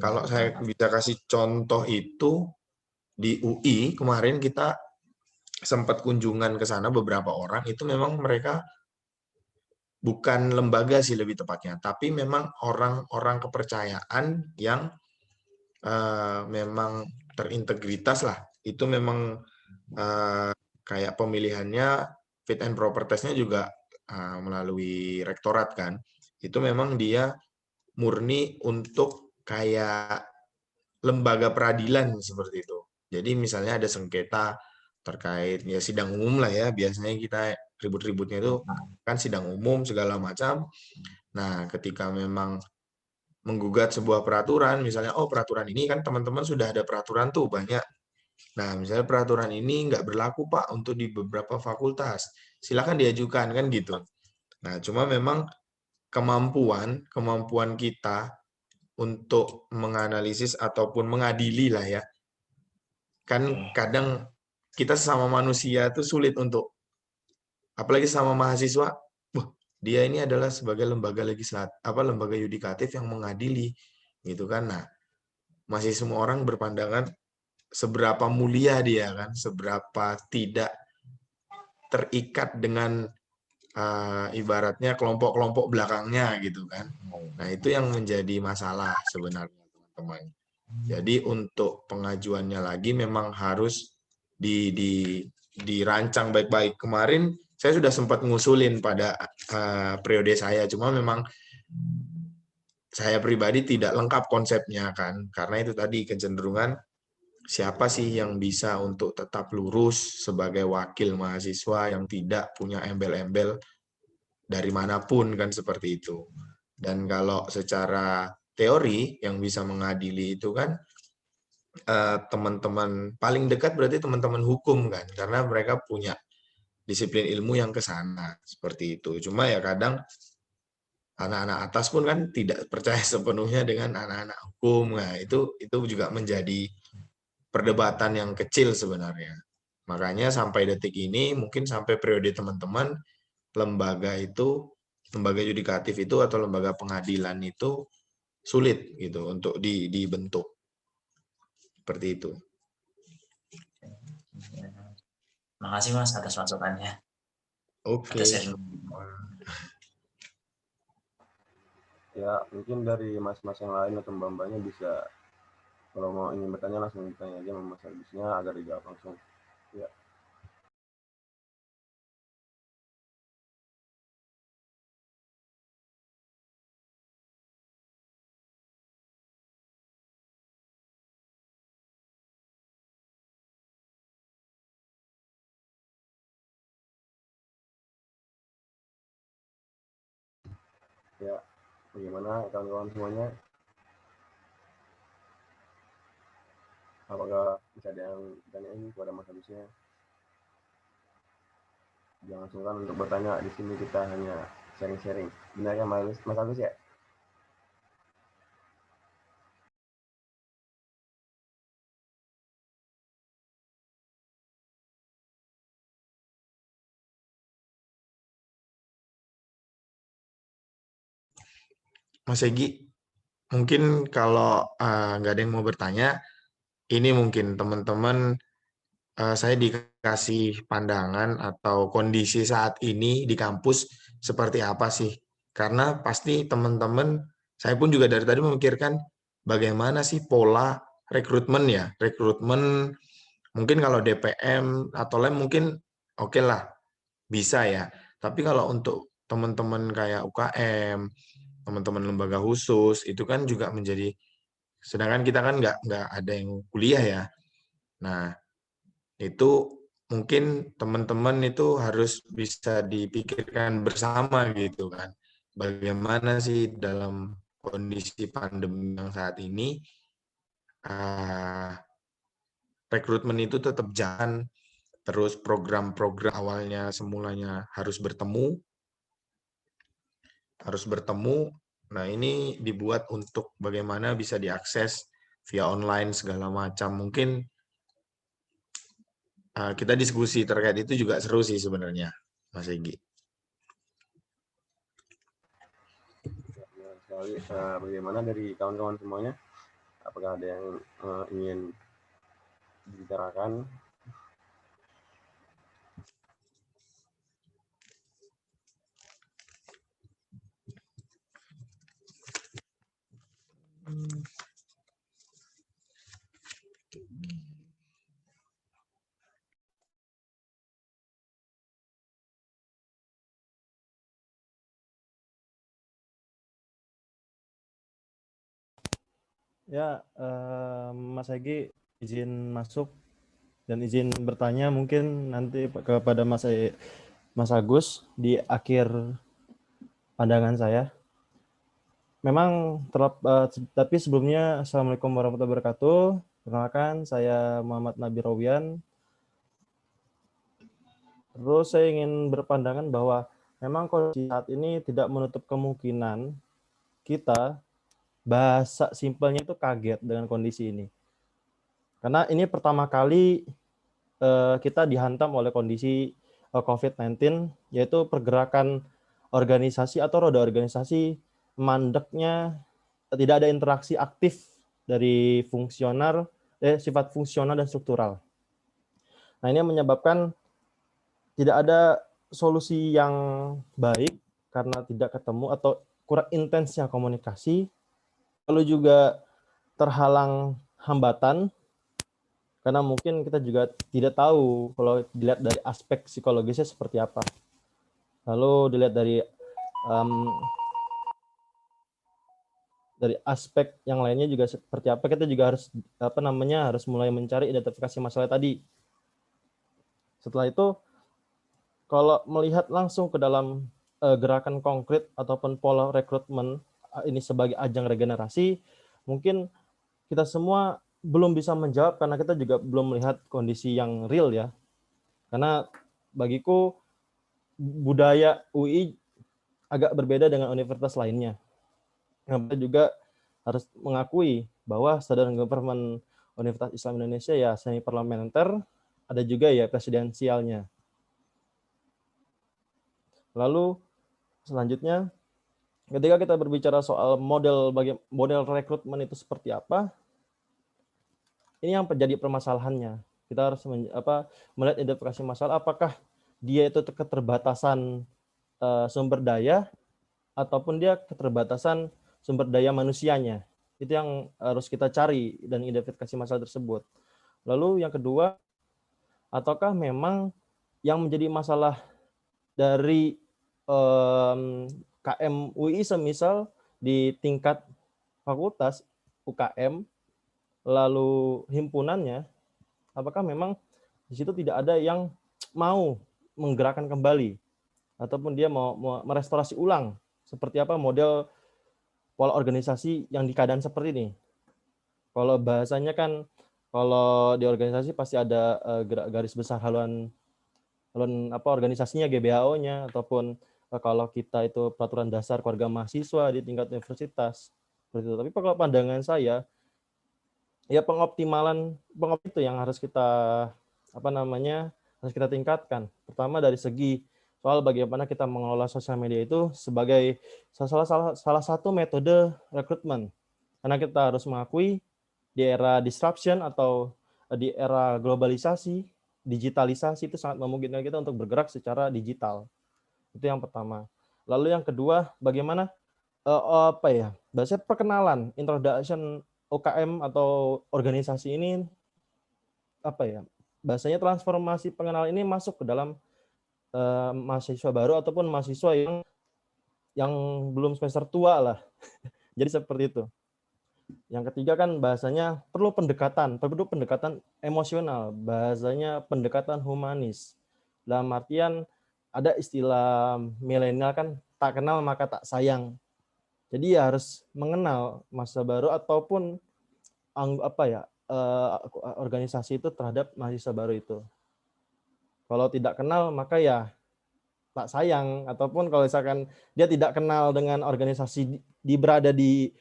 [SPEAKER 4] Kalau saya bisa kasih contoh itu, di UI kemarin kita sempat kunjungan ke sana beberapa orang, itu memang mereka bukan lembaga sih lebih tepatnya, tapi memang orang-orang kepercayaan yang memang terintegritas lah. Itu memang kayak pemilihannya fit and proper testnya juga melalui rektorat kan. Itu memang dia murni untuk kayak lembaga peradilan seperti itu. Jadi misalnya ada sengketa terkait ya sidang umum lah ya, biasanya kita ribut-ributnya itu kan sidang umum segala macam. Nah, ketika memang menggugat sebuah peraturan, misalnya oh peraturan ini kan teman-teman sudah ada peraturan tuh banyak. Nah, misalnya peraturan ini nggak berlaku Pak untuk di beberapa fakultas, silakan diajukan kan gitu. Nah, cuma memang kemampuan kita untuk menganalisis ataupun mengadili lah ya. Kan kadang kita sesama manusia itu sulit untuk, apalagi sama mahasiswa, dia ini adalah sebagai lembaga lembaga yudikatif yang mengadili gitu kan. Nah, masih semua orang berpandangan seberapa mulia dia kan, seberapa tidak terikat dengan ibaratnya kelompok-kelompok belakangnya gitu kan. Nah, itu yang menjadi masalah sebenarnya teman-teman. Jadi untuk pengajuannya lagi memang harus dirancang baik-baik. Kemarin saya sudah sempat ngusulin pada periode saya, cuma memang saya pribadi tidak lengkap konsepnya kan, karena itu tadi kecenderungan siapa sih yang bisa untuk tetap lurus sebagai wakil mahasiswa yang tidak punya embel-embel dari manapun kan seperti itu. Dan kalau secara teori yang bisa mengadili itu kan teman-teman paling dekat berarti teman-teman hukum kan, karena mereka punya disiplin ilmu yang ke sana seperti itu. Cuma ya kadang anak-anak atas pun kan tidak percaya sepenuhnya dengan anak-anak hukum. Nah, itu juga menjadi perdebatan yang kecil sebenarnya. Makanya sampai detik ini, mungkin sampai periode teman-teman, lembaga yudikatif itu atau lembaga pengadilan itu sulit gitu untuk dibentuk. Seperti itu.
[SPEAKER 5] Terima kasih Mas atas masukannya.
[SPEAKER 4] Oke.
[SPEAKER 3] Ya, mungkin dari mas-mas yang lain atau mbak-mbaknya bisa, kalau mau ingin bertanya langsung ditanya aja sama Mas Agusnya agar dijawab langsung. Ya. Ya, bagaimana kawan-kawan semuanya? Apakah bisa ada yang tanyain kepada Mas Agusnya? Jangan sungkan untuk bertanya, di sini kita hanya sharing-sharing. Benar ya Mas Agus ya?
[SPEAKER 4] Mas Egi, mungkin kalau nggak ada yang mau bertanya, ini mungkin teman-teman saya dikasih pandangan atau kondisi saat ini di kampus seperti apa sih? Karena pasti teman-teman, saya pun juga dari tadi memikirkan bagaimana sih pola rekrutmen ya. Rekrutmen mungkin kalau DPM atau LEM mungkin oke lah, bisa ya. Tapi kalau untuk teman-teman kayak UKM, teman-teman lembaga khusus, itu kan juga menjadi, sedangkan kita kan nggak ada yang kuliah ya. Nah, itu mungkin teman-teman itu harus bisa dipikirkan bersama gitu kan. Bagaimana sih dalam kondisi pandemi yang saat ini rekrutmen itu tetap jalan, terus program-program awalnya semulanya harus bertemu. Nah, ini dibuat untuk bagaimana bisa diakses via online segala macam. Mungkin kita diskusi terkait itu juga seru sih sebenarnya, Mas Egy.
[SPEAKER 3] Benar sekali. Bagaimana dari kawan-kawan semuanya? Apakah ada yang ingin dibicarakan?
[SPEAKER 6] Ya, Mas Egy izin masuk dan izin bertanya mungkin nanti kepada Mas Agus di akhir pandangan saya. Memang tapi sebelumnya Assalamualaikum warahmatullahi wabarakatuh. Perkenalkan, saya Muhammad Nabi Rawian. Terus saya ingin berpandangan bahwa memang kondisi saat ini tidak menutup kemungkinan kita bahasa simpelnya itu kaget dengan kondisi ini. Karena ini pertama kali kita dihantam oleh kondisi COVID-19, yaitu pergerakan organisasi atau roda organisasi mandeknya, tidak ada interaksi aktif dari sifat fungsional dan struktural. Nah, ini menyebabkan tidak ada solusi yang baik karena tidak ketemu atau kurang intensnya komunikasi, lalu juga terhalang hambatan karena mungkin kita juga tidak tahu kalau dilihat dari aspek psikologisnya seperti apa. Lalu dilihat dari aspek yang lainnya juga seperti apa, kita juga harus harus mulai mencari identifikasi masalah tadi. Setelah itu, kalau melihat langsung ke dalam gerakan konkret ataupun pola rekrutmen ini sebagai ajang regenerasi, mungkin kita semua belum bisa menjawab karena kita juga belum melihat kondisi yang real ya. Karena bagiku budaya UI agak berbeda dengan universitas lainnya. Kita juga harus mengakui bahwa Student Government Universitas Islam Indonesia ya semi parlementer, ada juga ya presidensialnya. Lalu selanjutnya, ketika kita berbicara soal model rekrutmen itu seperti apa, ini yang menjadi permasalahannya. Kita harus melihat identifikasi masalah, apakah dia itu keterbatasan sumber daya ataupun dia keterbatasan sumber daya manusianya. Itu yang harus kita cari dan identifikasi masalah tersebut. Lalu yang kedua, ataukah memang yang menjadi masalah dari KM UI semisal di tingkat fakultas UKM lalu himpunannya, apakah memang di situ tidak ada yang mau menggerakkan kembali ataupun dia mau merestorasi ulang seperti apa model pola organisasi yang di keadaan seperti ini. Kalau bahasanya kan kalau di organisasi pasti ada garis besar haluan organisasinya, GBHO-nya, ataupun kalau kita itu peraturan dasar keluarga mahasiswa di tingkat universitas seperti itu. Tapi kalau pandangan saya, ya pengoptimalan itu yang harus kita harus kita tingkatkan. Pertama dari segi soal bagaimana kita mengelola sosial media itu sebagai salah satu metode rekrutmen. Karena kita harus mengakui di era disruption atau di era globalisasi, digitalisasi itu sangat memungkinkan kita untuk bergerak secara digital. Itu yang pertama. Lalu yang kedua, bagaimana bahasanya perkenalan, introduction UKM atau organisasi ini bahasanya transformasi pengenalan ini masuk ke dalam mahasiswa baru ataupun mahasiswa yang belum semester tua lah. Jadi seperti itu. Yang ketiga kan bahasanya perlu pendekatan emosional, bahasanya pendekatan humanis. Dalam artian ada istilah milenial kan, tak kenal maka tak sayang. Jadi ya harus mengenal masa baru ataupun organisasi itu terhadap mahasiswa baru itu. Kalau tidak kenal maka ya tak sayang, ataupun kalau misalkan dia tidak kenal dengan organisasi berada di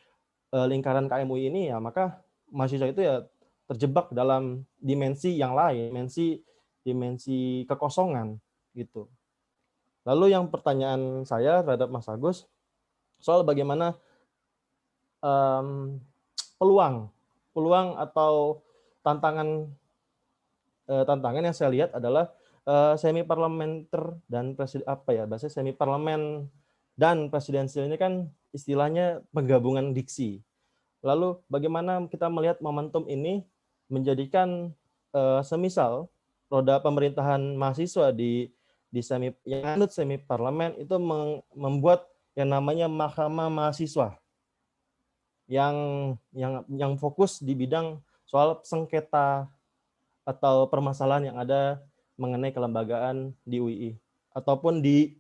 [SPEAKER 6] lingkaran KMUI ini, ya maka mahasiswa itu ya terjebak dalam dimensi yang lain, dimensi kekosongan gitu. Lalu yang pertanyaan saya terhadap Mas Agus soal bagaimana peluang atau tantangan yang saya lihat adalah semi parlementer dan semi parlemen dan presidensial ini kan istilahnya penggabungan diksi. Lalu bagaimana kita melihat momentum ini menjadikan semisal roda pemerintahan mahasiswa di semi parlemen itu membuat yang namanya mahkamah mahasiswa yang fokus di bidang soal sengketa atau permasalahan yang ada mengenai kelembagaan di UI ataupun di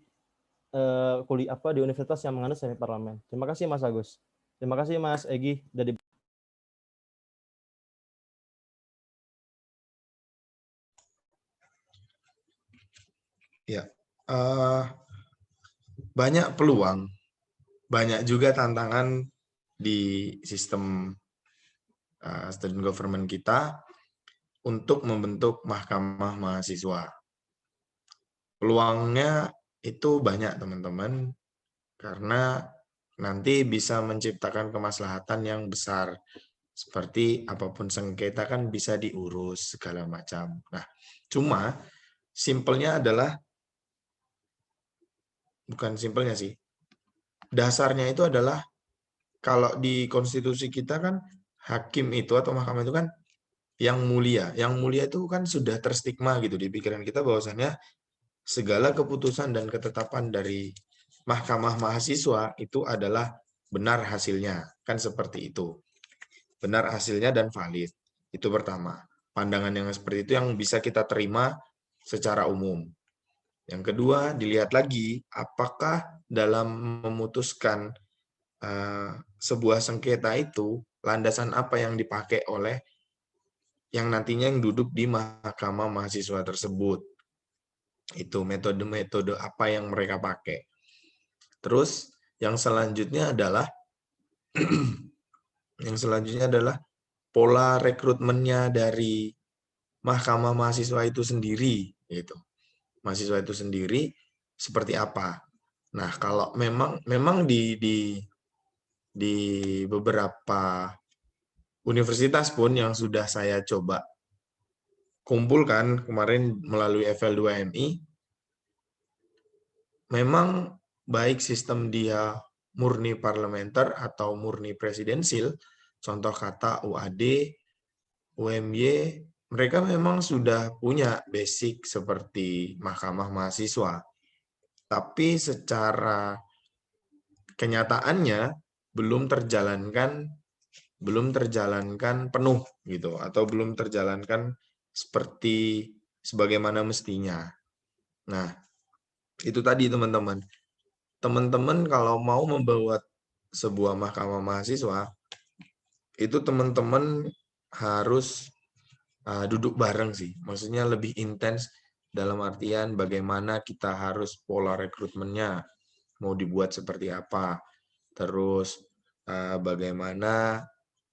[SPEAKER 6] di universitas yang menganut semi parlemen. Terima kasih Mas Agus. Terima kasih Mas Egi dari
[SPEAKER 4] Ya, banyak peluang, banyak juga tantangan di sistem student government kita untuk membentuk mahkamah mahasiswa. Peluangnya itu banyak teman-teman, karena nanti bisa menciptakan kemaslahatan yang besar. Seperti apapun sengketa kan bisa diurus segala macam. Nah, cuma simpelnya adalah, bukan simpelnya sih, dasarnya itu adalah kalau di konstitusi kita kan hakim itu atau mahkamah itu kan yang mulia. Yang mulia itu kan sudah terstigma gitu di pikiran kita bahwasannya segala keputusan dan ketetapan dari mahkamah mahasiswa itu adalah benar hasilnya. Kan seperti itu. Benar hasilnya dan valid. Itu pertama. Pandangan yang seperti itu yang bisa kita terima secara umum. Yang kedua, dilihat lagi apakah dalam memutuskan sebuah sengketa itu landasan apa yang dipakai oleh yang nantinya yang duduk di mahkamah mahasiswa tersebut. Itu metode-metode apa yang mereka pakai. Terus yang selanjutnya adalah pola rekrutmennya dari mahkamah mahasiswa itu sendiri, gitu. Mahasiswa itu sendiri seperti apa? Nah, kalau memang di beberapa universitas pun yang sudah saya coba kumpulkan kemarin melalui FL2MI, memang baik sistem dia murni parlementer atau murni presidensil, contoh kata UAD, UMY, mereka memang sudah punya basic seperti mahkamah mahasiswa. Tapi secara kenyataannya belum terjalankan penuh gitu, atau belum terjalankan seperti sebagaimana mestinya. Nah, itu tadi teman-teman. Teman-teman kalau mau membuat sebuah mahkamah mahasiswa, itu teman-teman harus duduk bareng sih. Maksudnya lebih intens dalam artian bagaimana kita harus pola rekrutmennya, mau dibuat seperti apa. Terus bagaimana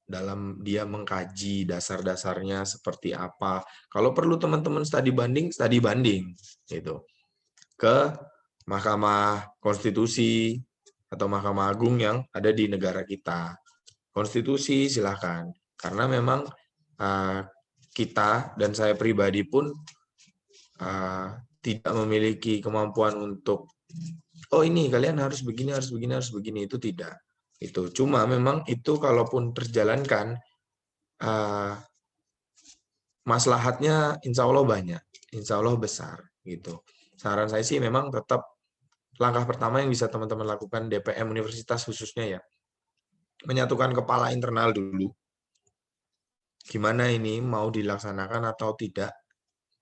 [SPEAKER 4] dalam dia mengkaji dasar-dasarnya seperti apa. Kalau perlu teman-teman studi banding gitu. Ke Mahkamah Konstitusi atau Mahkamah Agung yang ada di negara kita. Konstitusi silakan. Karena memang kita dan saya pribadi pun tidak memiliki kemampuan untuk ini kalian harus begini, itu tidak. Itu cuma memang itu kalaupun terjalankan maslahatnya insya Allah banyak, insya Allah besar gitu. Saran saya sih memang tetap langkah pertama yang bisa teman-teman lakukan DPM universitas khususnya ya, menyatukan kepala internal dulu. Gimana ini mau dilaksanakan atau tidak,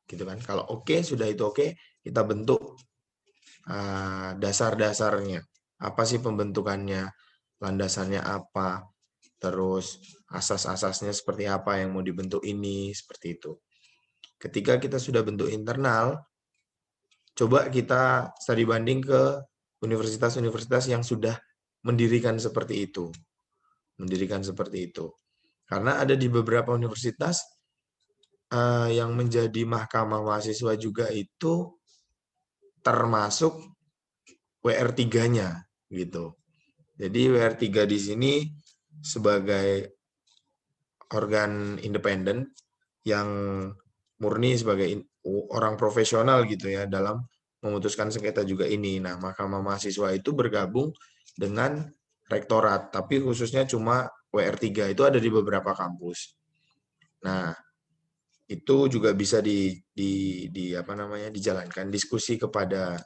[SPEAKER 4] gitu kan? Kalau oke, sudah itu oke, kita bentuk dasar-dasarnya. Apa sih pembentukannya? Landasannya apa? Terus asas-asasnya seperti apa yang mau dibentuk ini, seperti itu. Ketika kita sudah bentuk internal, coba kita studi banding ke universitas-universitas yang sudah mendirikan seperti itu. Karena ada di beberapa universitas yang menjadi mahkamah mahasiswa juga itu termasuk WR3-nya gitu. Jadi WR3 di sini sebagai organ independen yang murni sebagai orang profesional gitu ya dalam memutuskan sengketa juga ini. Nah, Mahkamah Mahasiswa itu bergabung dengan rektorat, tapi khususnya cuma WR3 itu ada di beberapa kampus. Nah, itu juga bisa dijalankan diskusi kepada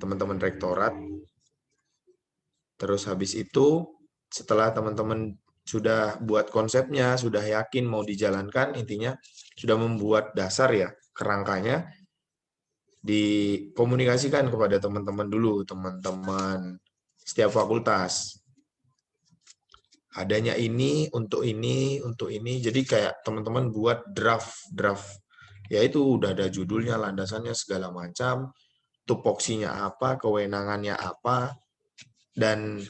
[SPEAKER 4] teman-teman rektorat. Terus habis itu setelah teman-teman sudah buat konsepnya, sudah yakin mau dijalankan, intinya sudah membuat dasar ya, kerangkanya, dikomunikasikan kepada teman-teman dulu, teman-teman setiap fakultas. Adanya ini, untuk ini, untuk ini. Jadi kayak teman-teman buat draft. Ya itu udah ada judulnya, landasannya, segala macam, tupoksinya apa, kewenangannya apa, dan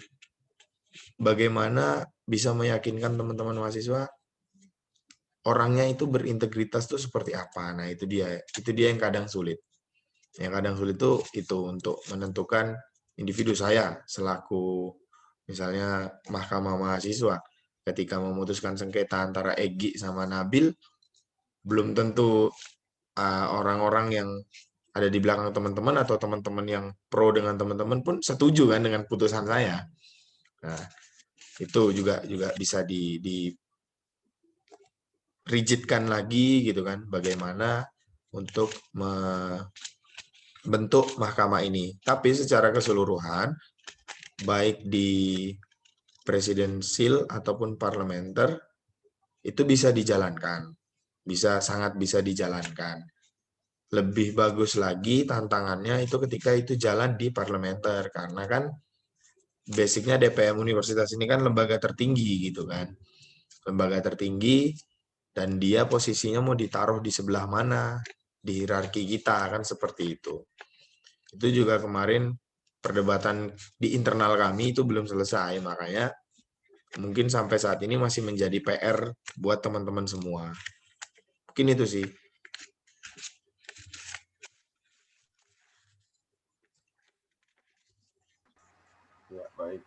[SPEAKER 4] bagaimana bisa meyakinkan teman-teman mahasiswa orangnya itu berintegritas tuh seperti apa. Nah, itu dia yang kadang sulit. Yang kadang sulit itu untuk menentukan individu saya selaku misalnya Mahkamah Mahasiswa ketika memutuskan sengketa antara Egi sama Nabil, belum tentu orang-orang yang ada di belakang teman-teman atau teman-teman yang pro dengan teman-teman pun setuju kan dengan putusan saya. Nah, itu juga bisa rigidkan lagi gitu kan, bagaimana untuk membentuk mahkamah ini. Tapi secara keseluruhan, baik di presidensil ataupun parlementer, itu bisa dijalankan. Sangat bisa dijalankan. Lebih bagus lagi tantangannya itu ketika itu jalan di parlementer, karena kan basicnya DPM Universitas ini kan lembaga tertinggi gitu kan. Lembaga tertinggi, dan dia posisinya mau ditaruh di sebelah mana di hierarki kita kan seperti itu. Itu juga kemarin perdebatan di internal kami itu belum selesai, makanya mungkin sampai saat ini masih menjadi PR buat teman-teman semua. Mungkin itu sih.
[SPEAKER 3] Ya, baik.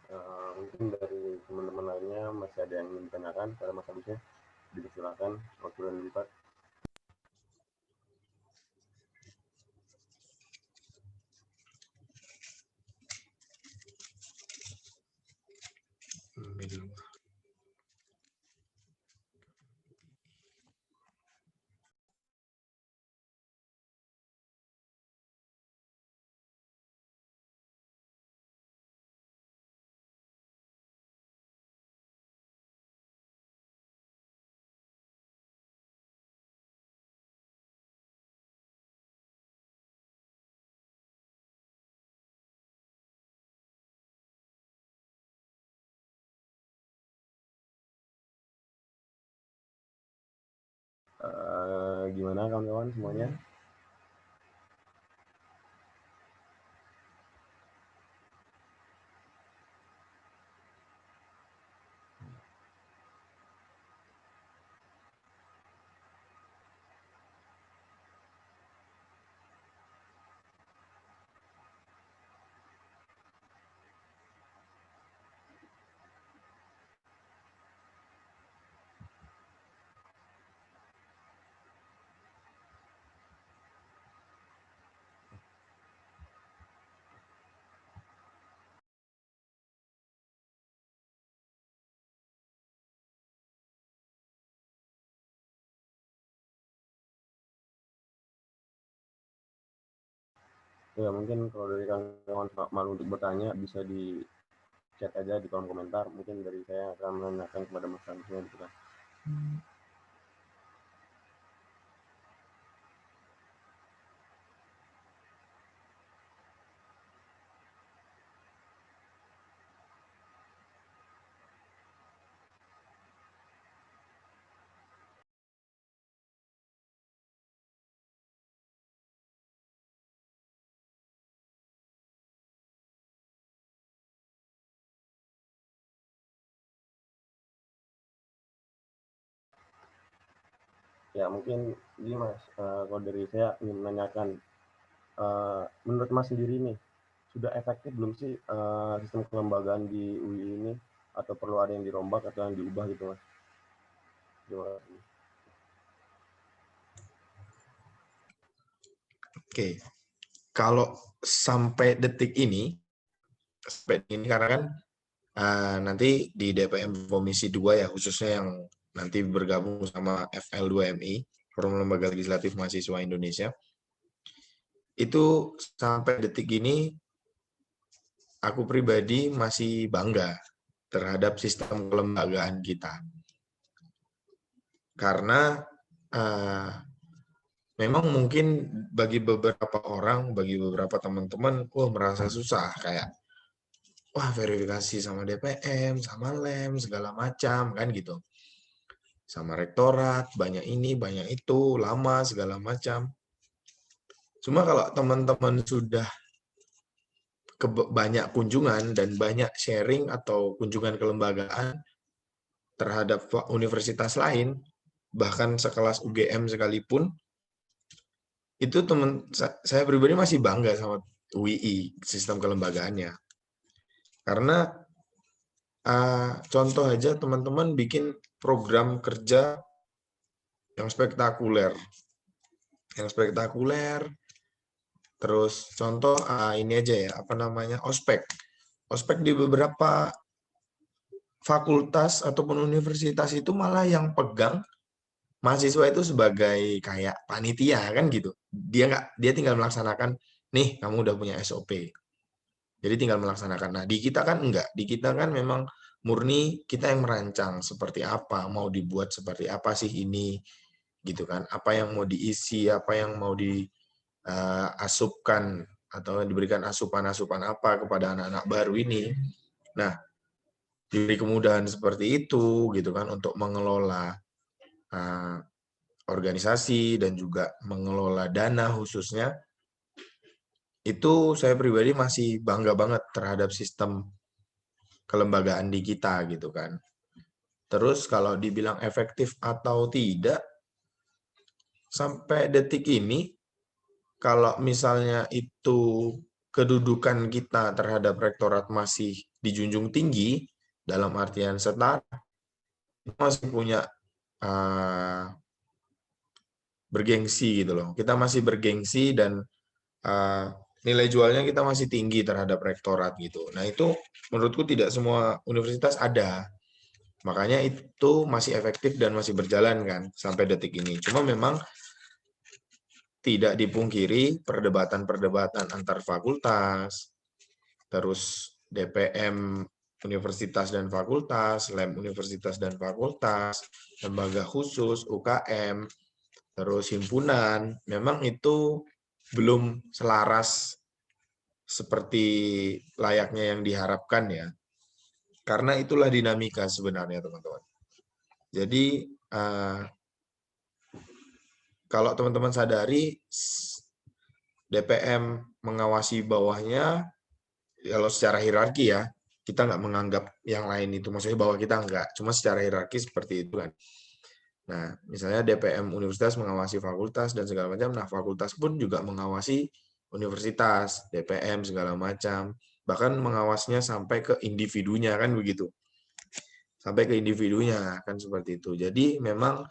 [SPEAKER 3] Mungkin dari teman-teman lainnya masih ada yang ingin ditanyakan pada Mas Agusnya. Silakan, waktu dan lipat. Gimana kawan-kawan semuanya? Ya, mungkin kalau dari kawan-kawan malu untuk bertanya bisa di chat aja di kolom komentar. Mungkin dari saya akan menanyakan kepada Mas Agusnya gitu kan. Ya mungkin gini Mas, kalau dari saya ingin menanyakan, menurut Mas sendiri nih, sudah efektif belum sih sistem kelembagaan di UI ini, atau perlu ada yang dirombak atau yang diubah gitu Mas? Terima kasih.
[SPEAKER 4] Oke, kalau sampai detik ini karena kan nanti di DPM Komisi 2 ya, khususnya yang nanti bergabung sama FL2MI, Forum Lembaga Legislatif Mahasiswa Indonesia, itu sampai detik ini aku pribadi masih bangga terhadap sistem kelembagaan kita. Karena memang mungkin bagi beberapa orang, bagi beberapa teman-teman, merasa susah, kayak verifikasi sama DPM, sama LEM, segala macam, kan gitu. Sama rektorat, banyak ini, banyak itu, lama, segala macam. Cuma kalau teman-teman sudah banyak kunjungan dan banyak sharing atau kunjungan kelembagaan terhadap universitas lain, bahkan sekelas UGM sekalipun, itu saya pribadi masih bangga sama UII, sistem kelembagaannya. Karena contoh aja teman-teman bikin program kerja yang spektakuler. Terus contoh ini aja ya, ospek. Ospek di beberapa fakultas ataupun universitas itu malah yang pegang mahasiswa itu sebagai kayak panitia kan gitu. Dia tinggal melaksanakan, nih kamu udah punya SOP. Jadi tinggal melaksanakan. Nah, di kita kan enggak. Di kita kan memang murni kita yang merancang seperti apa, mau dibuat seperti apa sih ini, gitu kan. Apa yang mau diisi, apa yang mau diasupkan, atau diberikan asupan-asupan apa kepada anak-anak baru ini. Nah, diberi kemudahan seperti itu, gitu kan, untuk mengelola organisasi dan juga mengelola dana khususnya. Itu saya pribadi masih bangga banget terhadap sistem kelembagaan di kita gitu kan. Terus kalau dibilang efektif atau tidak, sampai detik ini, kalau misalnya itu kedudukan kita terhadap rektorat masih dijunjung tinggi, dalam artian setara, masih punya bergengsi gitu loh. Kita masih bergengsi dan nilai jualnya kita masih tinggi terhadap rektorat gitu. Nah itu menurutku tidak semua universitas ada. Makanya itu masih efektif dan masih berjalan kan sampai detik ini. Cuma memang tidak dipungkiri perdebatan-perdebatan antar fakultas, terus DPM universitas dan fakultas, LEM universitas dan fakultas, lembaga khusus, UKM, terus himpunan, memang itu belum selaras seperti layaknya yang diharapkan ya. Karena itulah dinamika sebenarnya teman-teman. Jadi kalau teman-teman sadari, DPM mengawasi bawahnya, kalau secara hierarki ya, kita nggak menganggap yang lain itu, maksudnya bawah kita nggak, cuma secara hierarki seperti itu kan. Nah, misalnya DPM universitas mengawasi fakultas dan segala macam, nah fakultas pun juga mengawasi universitas, DPM segala macam, bahkan mengawasnya sampai ke individunya kan begitu. Sampai ke individunya kan seperti itu. Jadi memang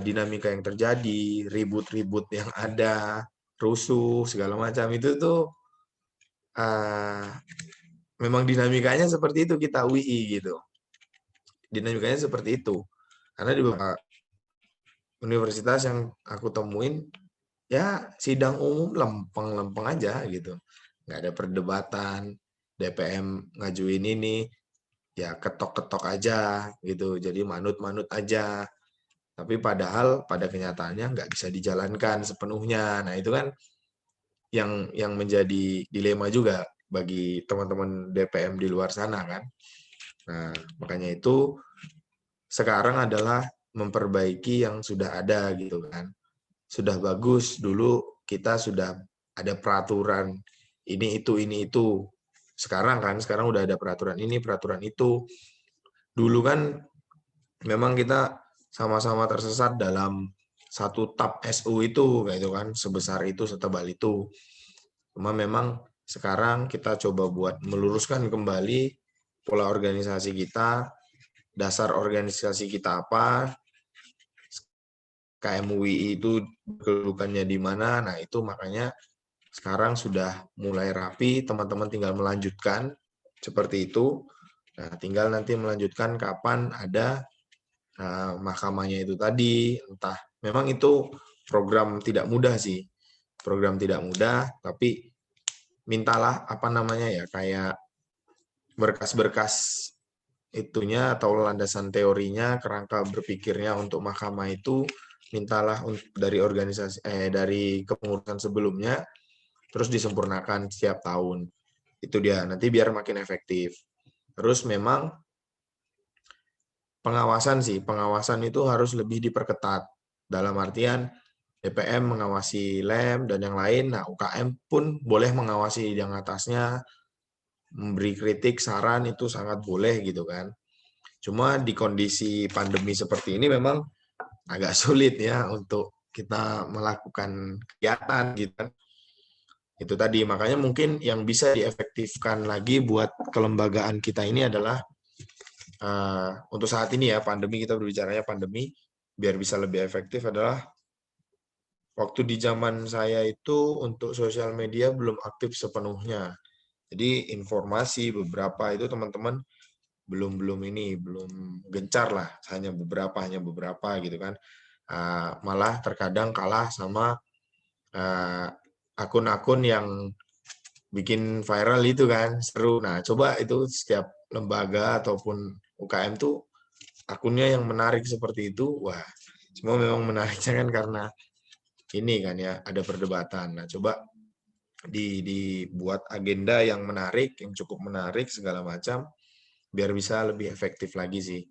[SPEAKER 4] dinamika yang terjadi, ribut-ribut yang ada, rusuh segala macam itu tuh memang dinamikanya seperti itu kita UI gitu. Dinamikanya seperti itu. Karena di beberapa universitas yang aku temuin, ya sidang umum lempeng-lempeng aja gitu. Nggak ada perdebatan, DPM ngajuin ini, ya ketok-ketok aja gitu. Jadi manut-manut aja. Tapi padahal pada kenyataannya nggak bisa dijalankan sepenuhnya. Nah itu kan yang menjadi dilema juga bagi teman-teman DPM di luar sana kan. Nah makanya itu sekarang adalah memperbaiki yang sudah ada gitu kan. Sudah bagus, dulu kita sudah ada peraturan ini itu. Sekarang udah ada peraturan ini, peraturan itu. Dulu kan memang kita sama-sama tersesat dalam satu tab SU itu kayak itu kan, sebesar itu, setebal itu. Cuma memang sekarang kita coba buat meluruskan kembali pola organisasi kita, dasar organisasi kita apa, KMUI itu kedudukannya di mana. Nah, itu makanya sekarang sudah mulai rapi, teman-teman tinggal melanjutkan seperti itu. Nah, tinggal nanti melanjutkan kapan ada mahkamahnya itu tadi. Entah, memang itu program tidak mudah sih. Program tidak mudah, tapi mintalah apa namanya ya, kayak berkas-berkas itunya atau landasan teorinya, kerangka berpikirnya untuk mahkamah itu mintalah dari organisasi dari kepengurusan sebelumnya, terus disempurnakan setiap tahun. Itu dia, nanti biar makin efektif. Terus memang pengawasan itu harus lebih diperketat. Dalam artian DPM mengawasi LEM dan yang lain, nah UKM pun boleh mengawasi yang atasnya, memberi kritik, saran itu sangat boleh gitu kan. Cuma di kondisi pandemi seperti ini memang agak sulit ya untuk kita melakukan kegiatan gitu kan. Itu tadi, makanya mungkin yang bisa diefektifkan lagi buat kelembagaan kita ini adalah untuk saat ini ya, pandemi, kita berbicaranya pandemi, biar bisa lebih efektif adalah waktu di zaman saya itu untuk sosial media belum aktif sepenuhnya. Jadi informasi beberapa itu teman-teman belum gencar lah, hanya beberapa gitu kan. Malah terkadang kalah sama akun-akun yang bikin viral itu kan, seru. Nah, coba itu setiap lembaga ataupun UKM tuh akunnya yang menarik seperti itu, wah, cuma memang menariknya kan karena ini kan ya, ada perdebatan. Nah, coba dibuat agenda yang menarik, yang cukup menarik segala macam, biar bisa lebih efektif lagi sih.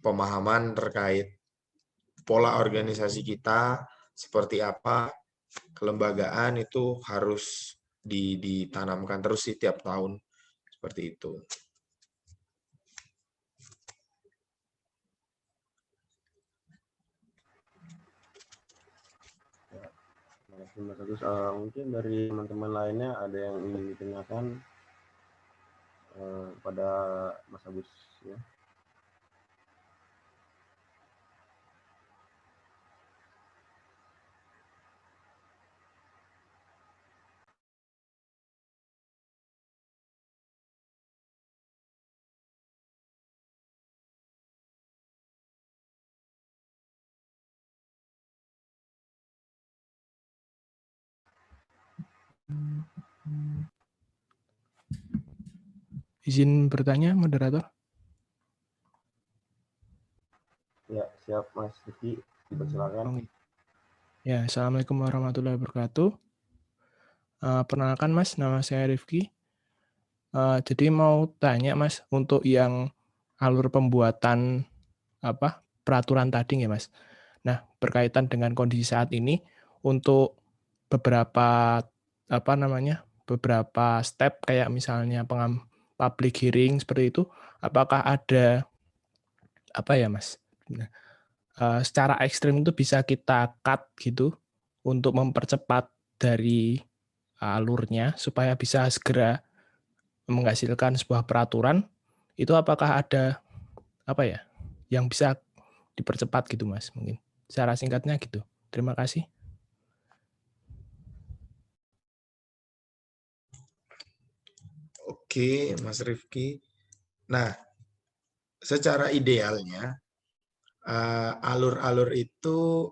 [SPEAKER 4] Pemahaman terkait pola organisasi kita, seperti apa, kelembagaan itu harus ditanamkan terus sih tiap tahun, seperti itu.
[SPEAKER 3] Terima kasih Mas Agus. Mungkin dari teman-teman lainnya ada yang ingin ditanyakan pada Mas Agus ya.
[SPEAKER 7] Izin bertanya, moderator.
[SPEAKER 3] Ya, siap Mas Rifki, dipersilakan.
[SPEAKER 7] Ya, Assalamualaikum warahmatullahi wabarakatuh. Perkenalkan Mas, nama saya Rifki. Jadi mau tanya Mas, untuk yang alur pembuatan peraturan tadi ya Mas. Nah, berkaitan dengan kondisi saat ini, untuk beberapa beberapa step kayak misalnya public hearing seperti itu, apakah ada Mas? Secara ekstrim itu bisa kita cut gitu untuk mempercepat dari alurnya supaya bisa segera menghasilkan sebuah peraturan. Itu apakah ada yang bisa dipercepat gitu Mas, mungkin secara singkatnya gitu. Terima kasih.
[SPEAKER 4] Oke, Mas Rifki. Nah, secara idealnya alur-alur itu